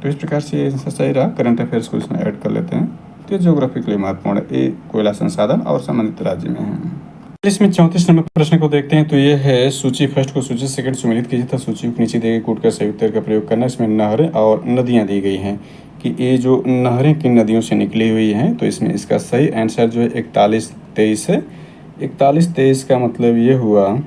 तो इस प्रकार से ये सही रहा। करंट अफेयर्स को इसमें ऐड कर लेते हैं। तो ज्योग्राफी के लिए महत्वपूर्ण है। ए कोयला संसाधन और संबंधित राज्य में है। इसमें 34 नंबर प्रश्न को देखते हैं। तो ये है सूची फर्स्ट को सूची सेकंड सुमेलित कीजिए तथा सूची को नीचे दी गई कूट कर सही उत्तर का प्रयोग करना। इसमें नहरें और नदियाँ दी गई हैं कि ये जो नहरें किन नदियों से निकली हुई हैं। तो इसमें इसका सही आंसर जो है 4123 है। 4123 का मतलब ये हुआ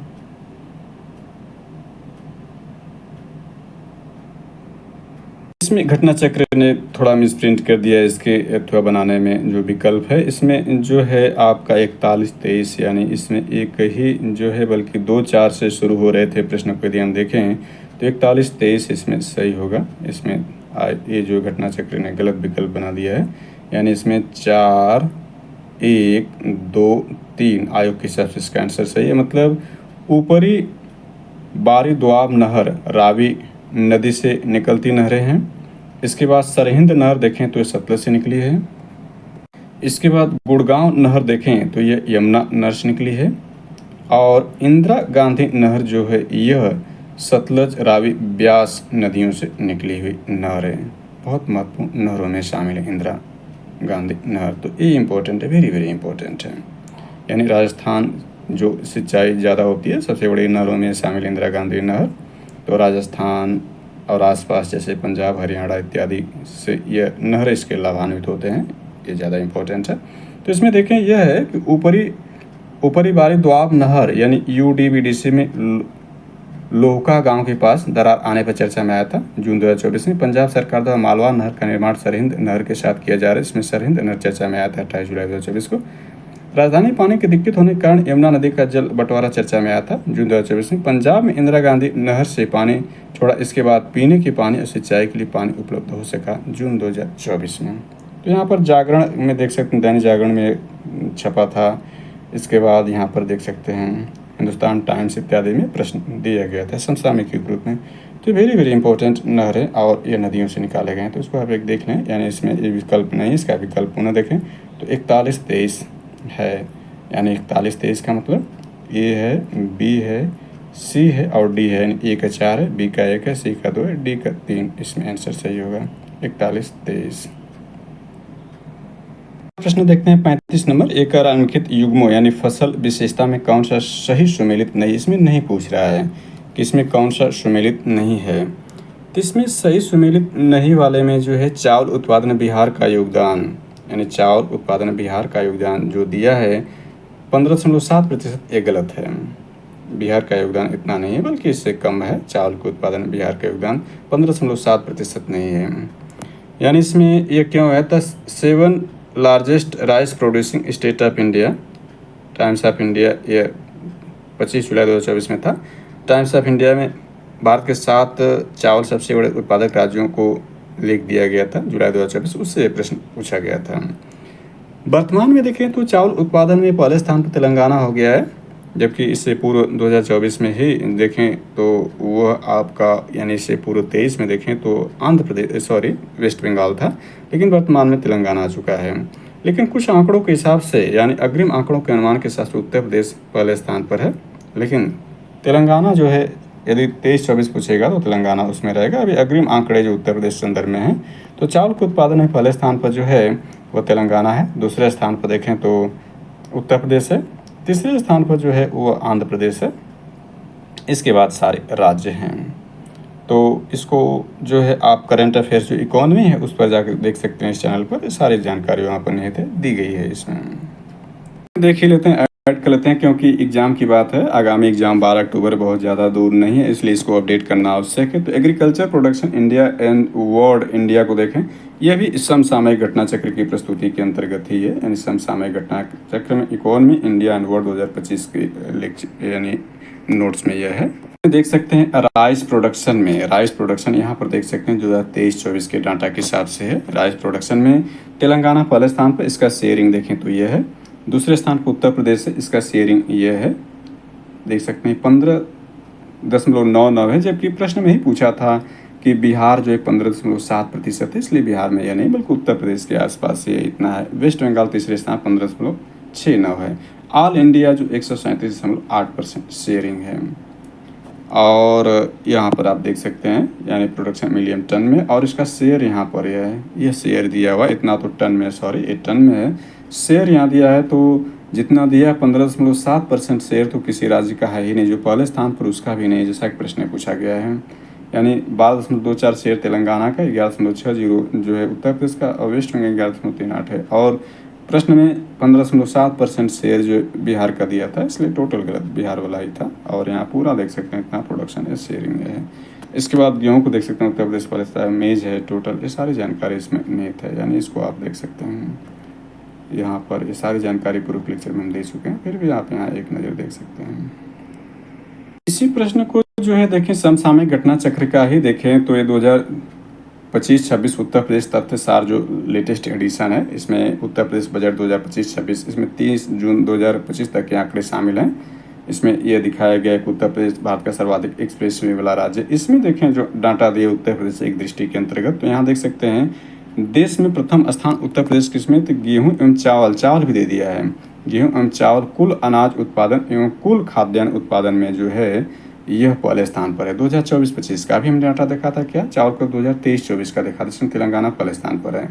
इसमें घटना चक्र ने थोड़ा मिसप्रिंट कर दिया इसके अथवा बनाने में जो विकल्प है। इसमें जो है आपका 4123 यानी इसमें एक ही जो है बल्कि 2-4 से शुरू हो रहे थे प्रश्न को यदि हम देखें तो 4123 इसमें सही होगा। इसमें ये जो घटना चक्र ने गलत विकल्प बना दिया है, यानी इसमें 4, 1, 2, 3 आयोग के हिसाब से इसका आंसर सही है। मतलब ऊपरी बारी दोआब नहर रावी नदी से निकलती नहरें हैं। इसके बाद सरहिंद नहर देखें तो ये सतलज से निकली है। इसके बाद गुड़गांव नहर देखें तो ये यमुना नहर से निकली है, और इंदिरा गांधी नहर जो है यह सतलज, रावी, ब्यास नदियों से निकली हुई नहर है। बहुत महत्वपूर्ण नहरों में शामिल है इंदिरा गांधी नहर, तो ये इम्पोर्टेंट है, वेरी वेरी इंपॉर्टेंट है। यानी राजस्थान जो सिंचाई ज़्यादा होती है, सबसे बड़ी नहरों में शामिल इंदिरा गांधी नहर, तो राजस्थान और आसपास जैसे पंजाब, हरियाणा इत्यादि से यह नहर इसके लाभान्वित होते हैं, ये ज़्यादा इम्पोर्टेंट है। तो इसमें देखें यह है कि ऊपरी बारी दोआब नहर यानी यूडीबीडीसी में लोहका गांव के पास दरार आने पर चर्चा में आया था जून 2024 में। पंजाब सरकार द्वारा मालवा नहर का निर्माण सरहिंद नहर के साथ किया जा रहा है, इसमें सरहिंद नहर चर्चा में आया था 28 जुलाई 2024 को। राजधानी पानी की दिक्कत होने के कारण यमुना नदी का जल बंटवारा चर्चा में आया था जून 2024 में। पंजाब में इंदिरा गांधी नहर से पानी छोड़ा, इसके बाद पीने के पानी और सिंचाई के लिए पानी उपलब्ध हो सका जून 2024 में। तो यहाँ पर जागरण में देख सकते हैं, दैनिक जागरण में छपा था। इसके बाद यहाँ पर देख सकते हैं हिंदुस्तान टाइम्स इत्यादि में प्रश्न दिया गया था समसामयिक रूप में। तो वेरी वेरी इंपॉर्टेंट नहर है और ये नदियों से निकाले गए हैं, तो इसको आप एक देख लें। यानी इसमें ये विकल्प नहीं, इसका विकल्प पुनः देखें तो 41-23 है। यानी 41-23 का मतलब ए है, बी है, सी है और डी है। यानी ए का 4 है, बी का 1 है, सी का 2 है, डी का 3। इसमें आंसर सही होगा 41-23। प्रश्न देखते हैं 35 नंबर। एक अंकित युग्मों यानी फसल विशेषता में कौन सा सही सुमेलित नहीं, इसमें नहीं पूछ रहा है कि इसमें कौन सा सुमेलित नहीं है। तो इसमें सही सुमेलित नहीं वाले में जो है चावल उत्पादन बिहार का योगदान, यानी चावल उत्पादन बिहार का योगदान जो दिया है 15.7%, ये गलत है। बिहार का योगदान इतना नहीं है बल्कि इससे कम है। चावल के उत्पादन बिहार का योगदान 15.7% नहीं है। यानी इसमें ये क्यों है? 7 largest rice producing state of India, times of India, ये 25 जुलाई 2024 में था। टाइम्स ऑफ इंडिया में भारत के 7 चावल सबसे बड़े उत्पादक राज्यों को लिख दिया गया था जुलाई 2024, उससे प्रश्न पूछा गया था। वर्तमान में देखें तो चावल उत्पादन में पहले स्थान पर तेलंगाना हो गया है, जबकि इससे पूर्व 2024 में ही देखें तो वह आपका, यानी इससे पूर्व 23 में देखें तो वेस्ट बंगाल था, लेकिन वर्तमान में तेलंगाना आ चुका है। लेकिन कुछ आंकड़ों के हिसाब से, यानी अग्रिम आंकड़ों के अनुमान के साथ उत्तर प्रदेश पहले स्थान पर है, लेकिन तेलंगाना जो है यदि 23-24 पूछेगा तो तेलंगाना उसमें रहेगा। अभी अग्रिम आंकड़े जो उत्तर प्रदेश संदर्भ में हैं, तो चावल के उत्पादन में पहले स्थान पर जो है वो तेलंगाना है, दूसरे स्थान पर देखें तो उत्तर प्रदेश है, तीसरे स्थान पर जो है वो आंध्र प्रदेश है, इसके बाद सारे राज्य हैं। तो इसको जो है आप करंट अफेयर्स जो इकोनॉमी है उस पर जाकर देख सकते हैं, इस चैनल पर सारी जानकारी वहाँ पर निहित दी गई है। इसमें देख ही लेते हैं, ऐड कर लेते हैं, क्योंकि एग्ज़ाम की बात है। आगामी एग्ज़ाम 12 अक्टूबर बहुत ज़्यादा दूर नहीं है, इसलिए इसको अपडेट करना आवश्यक है। तो agriculture production India and world India को देखें, यह भी समसामयिक घटना चक्र की प्रस्तुति के अंतर्गत ही है। यानी समसामयिक घटना चक्र में इकोनॉमी इंडिया एंड वर्ल्ड 2025 के लेक्चर यानी नोट्स में यह है। देख सकते हैं राइस प्रोडक्शन यहाँ पर देख सकते हैं 2023-24 के डाटा के हिसाब से है। राइस प्रोडक्शन में तेलंगाना पहले स्थान पर, इसका शेयरिंग देखें तो यह है। दूसरे स्थान पर उत्तर प्रदेश है, इसका शेयरिंग यह है, देख सकते हैं 15.99 है। जबकि प्रश्न में ही पूछा था कि बिहार जो है 15.7% है, इसलिए बिहार में यह नहीं बल्कि उत्तर प्रदेश के आसपास ये इतना है। वेस्ट बंगाल तीसरे स्थान 15.69 है। ऑल इंडिया जो 137.8% शेयरिंग है। और यहाँ पर आप देख सकते हैं यानी प्रोडक्शन मिलियन टन में, और इसका शेयर यहाँ पर यह है, यह शेयर दिया हुआ इतना तो टन में, ये टन में है। शेयर यहाँ दिया है तो जितना दिया है 15.7% शेयर तो किसी राज्य का है ही नहीं, जो पहले स्थान पर उसका भी नहीं, जैसा कि प्रश्न में पूछा गया है। यानी 12.24 शेयर तेलंगाना का, 11.60 जो है उत्तर प्रदेश का, और वेस्ट बंगाल 11.38 है। और प्रश्न में 15.7% शेयर जो बिहार का दिया था, इसलिए टोटल गलत बिहार वाला ही था। और यहाँ पूरा देख सकते हैं इतना प्रोडक्शन है, शेयरिंग है। इसके बाद गेहूँ को देख सकते हैं उत्तर प्रदेश वाले, मेज है टोटल, ये सारी जानकारी इसमें निहित है। यानी इसको आप देख सकते हैं यहाँ पर, ये सारी जानकारी पूर्व लेक्चर में हम दे चुके हैं, फिर भी आप यहाँ एक नज़र देख सकते हैं। इसी प्रश्न को जो है देखें समसामयिक घटना चक्र का ही देखें तो ये 2025-26 उत्तर प्रदेश तथ्य सार जो लेटेस्ट एडिशन है, इसमें उत्तर प्रदेश बजट 2025-26, इसमें 30 जून 2025 तक के आंकड़े शामिल हैं। इसमें यह दिखाया गया है कि उत्तर प्रदेश भारत का सर्वाधिक एक्सप्रेसवे वाला राज्य। इसमें देखें जो डाटा दिए उत्तर प्रदेश एक दृष्टि के अंतर्गत, तो यहाँ देख सकते हैं देश में प्रथम स्थान उत्तर प्रदेश किसमें, तो गेहूं एवं चावल भी दे दिया है। गेहूं एवं चावल कुल अनाज उत्पादन एवं कुल खाद्यान्न उत्पादन में जो है यह पहले स्थान पर है। 2024-25 का भी हमने डाटा देखा था क्या, चावल को 2023-24 का देखा था, इसमें तेलंगाना पहले स्थान पर है।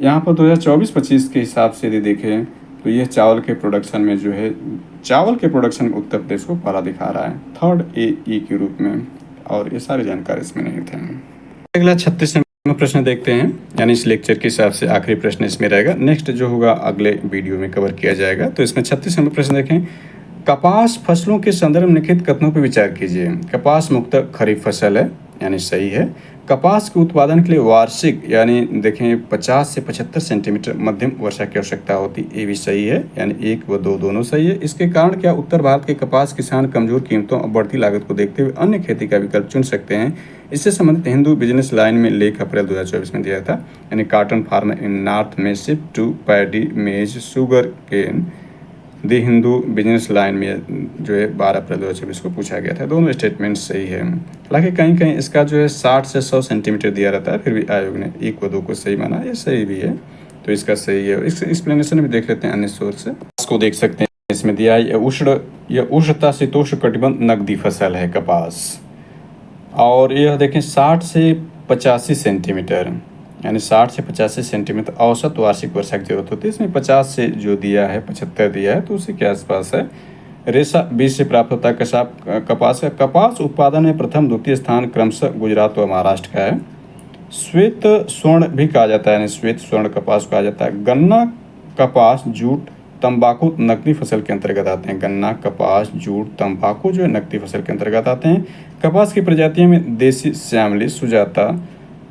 यहाँ पर 2024-25 के हिसाब से यदि देखें तो यह चावल के प्रोडक्शन में जो है, चावल के प्रोडक्शन में उत्तर प्रदेश को पहला दिखा रहा है, थर्ड AE के रूप में। और ये सारी जानकारी इसमें नहीं थे। अगला 36 नंबर प्रश्न देखते हैं, यानी इस लेक्चर के हिसाब से आखिरी प्रश्न इसमें रहेगा। नेक्स्ट जो होगा अगले वीडियो में कवर किया जाएगा। तो इसमें 36 नंबर प्रश्न देखें, कपास फसलों के संदर्भ में निम्नलिखित कथनों पर विचार कीजिए। कपास मुख्यतः खरीफ फसल है, यानी सही है। कपास के उत्पादन के लिए वार्षिक यानी देखें 50 से 75 सेंटीमीटर मध्यम वर्षा की आवश्यकता होती, ये भी सही है, यानी 1 व 2 दोनों सही है। इसके कारण क्या, उत्तर भारत के कपास किसान कमजोर कीमतों और बढ़ती लागत को देखते हुए अन्य खेती का विकल्प चुन सकते हैं। इससे संबंधित हिंदू बिजनेस लाइन में लेख अप्रैल 2024 में दिया था, यानी कॉटन फार्मर इन नॉर्थ में शिफ्ट टू पैडी मेज शुगर केन दी हिंदू बिजनेस लाइन में जो है 12 अप्रैल 2024 को पूछा गया था। दोनों स्टेटमेंट सही है। हालांकि कहीं कहीं इसका जो है 60 से 100 सेंटीमीटर दिया रहता है, फिर भी आयोग ने 1 व 2 को सही माना, ये सही भी है, तो इसका सही है। इसका एक्सप्लेनेशन भी देख लेते हैं अन्य सोर्स से। इसको देख सकते हैं, इसमें दिया है यह उष्णता कटिबंध नकदी फसल है कपास, और यह देखें 60 से 85 सेंटीमीटर, यानी 60 से 85 सेंटीमीटर औसत वार्षिक वर्षा की जरूरत होती है। इसमें 50 से जो दिया है 75 दिया है, तो उसी के आसपास है। रेशा बीज से प्राप्त होता है कपास का। कपास उत्पादन में प्रथम द्वितीय स्थान क्रमशः गुजरात व महाराष्ट्र का है। श्वेत स्वर्ण भी कहा जाता है, यानी श्वेत स्वर्ण कपास कहा जाता है। गन्ना, कपास, जूट, तंबाकू नकदी फसल के अंतर्गत आते हैं। गन्ना, कपास, जूट, तंबाकू जो है नकदी फसल के अंतर्गत आते हैं। कपास की प्रजातियों में देसी श्यामली, सुजाता,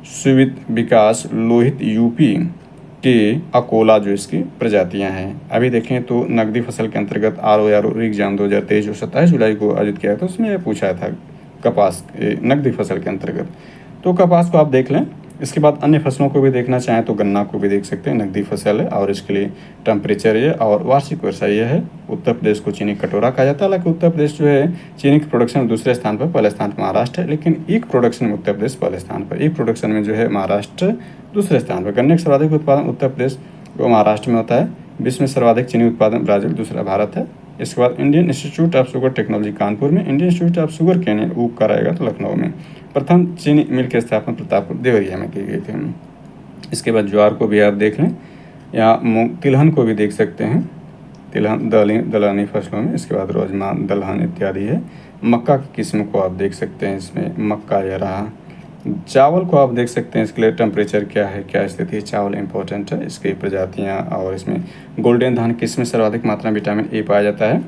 सुविध, विकास, लोहित, यूपी के अकोला जो इसकी प्रजातियां हैं। अभी देखें तो नकदी फसल के अंतर्गत RO एग्जाम 2023 जो 27 जुलाई को आयोजित किया था, उसमें यह पूछा था कपास नकदी फसल के अंतर्गत। तो कपास को आप देख लें। इसके बाद अन्य फसलों को भी देखना चाहें तो गन्ना को भी देख सकते हैं, नकदी फसल है, और इसके लिए टेम्परेचर ये और वार्षिक वर्षा ये है। उत्तर प्रदेश को चीनी कटोरा कहा जाता है। हालांकि उत्तर प्रदेश जो है चीनी के प्रोडक्शन में दूसरे स्थान पर, पहले स्थान पर महाराष्ट्र है, लेकिन ईख प्रोडक्शन में उत्तर प्रदेश पहले स्थान पर। ईख प्रोडक्शन में जो है महाराष्ट्र दूसरे स्थान पर। गन्ने का सर्वाधिक उत्पादन उत्तर प्रदेश व महाराष्ट्र में होता है। विश्व में सर्वाधिक चीनी उत्पादन ब्राजील, दूसरा भारत है। इसके बाद Indian institute of sugar technology Kanpur में, Indian institute of sugar cane ऊक का रहेगा तो लखनऊ में। प्रथम चीनी मिल की स्थापना प्रतापपुर देवरिया में की गई थी। इसके बाद ज्वार को भी आप देख लें, या मूंग, तिलहन को भी देख सकते हैं, तिलहन दलहनी फसलों में। इसके बाद रोजमा, दलहन इत्यादि है। मक्का की किस्म को आप देख सकते हैं, इसमें मक्का यह रहा। चावल को आप देख सकते हैं, इसके लिए टेम्परेचर क्या है, क्या स्थिति है, चावल इंपॉर्टेंट है, इसकी प्रजातियाँ। और इसमें गोल्डन धान किसमें सर्वाधिक मात्रा में विटामिन ए पाया जाता है,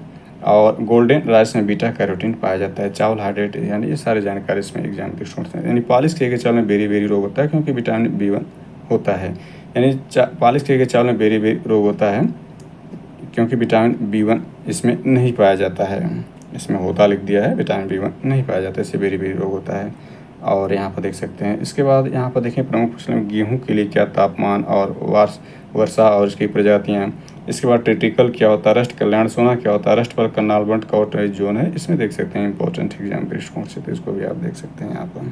और गोल्डन राइस में बीटा कैरोटीन पाया जाता है। चावल हाइड्रेट, यानी ये सारी जानकारी इसमें एग्जाम के स्टूडेंट्स हैं। यानी पालिश किए गए चावल में बेरी रोग होता है, क्योंकि विटामिन B1 होता है। यानी पालिश किए गए चावल में बेरी रोग होता है, क्योंकि विटामिन B1 इसमें नहीं पाया जाता है। इसमें होता लिख दिया है, विटामिन B1 नहीं पाया जाता, इससे बेरी रोग होता है। और यहाँ पर देख सकते हैं। इसके बाद यहाँ पर देखें प्रमुख फसलें में गेहूँ के लिए क्या तापमान और वर्षा और इसकी प्रजातियाँ। इसके बाद ट्रिटिकल क्या होता है, रस्ट कल्याण सोना क्या होता है, रस्ट पर कन्नाल बंट कॉटेज जोन है, इसमें देख सकते हैं इंपॉर्टेंट एग्जाम दृष्टिकोण से, तो इसको भी आप देख सकते हैं यहाँ पर।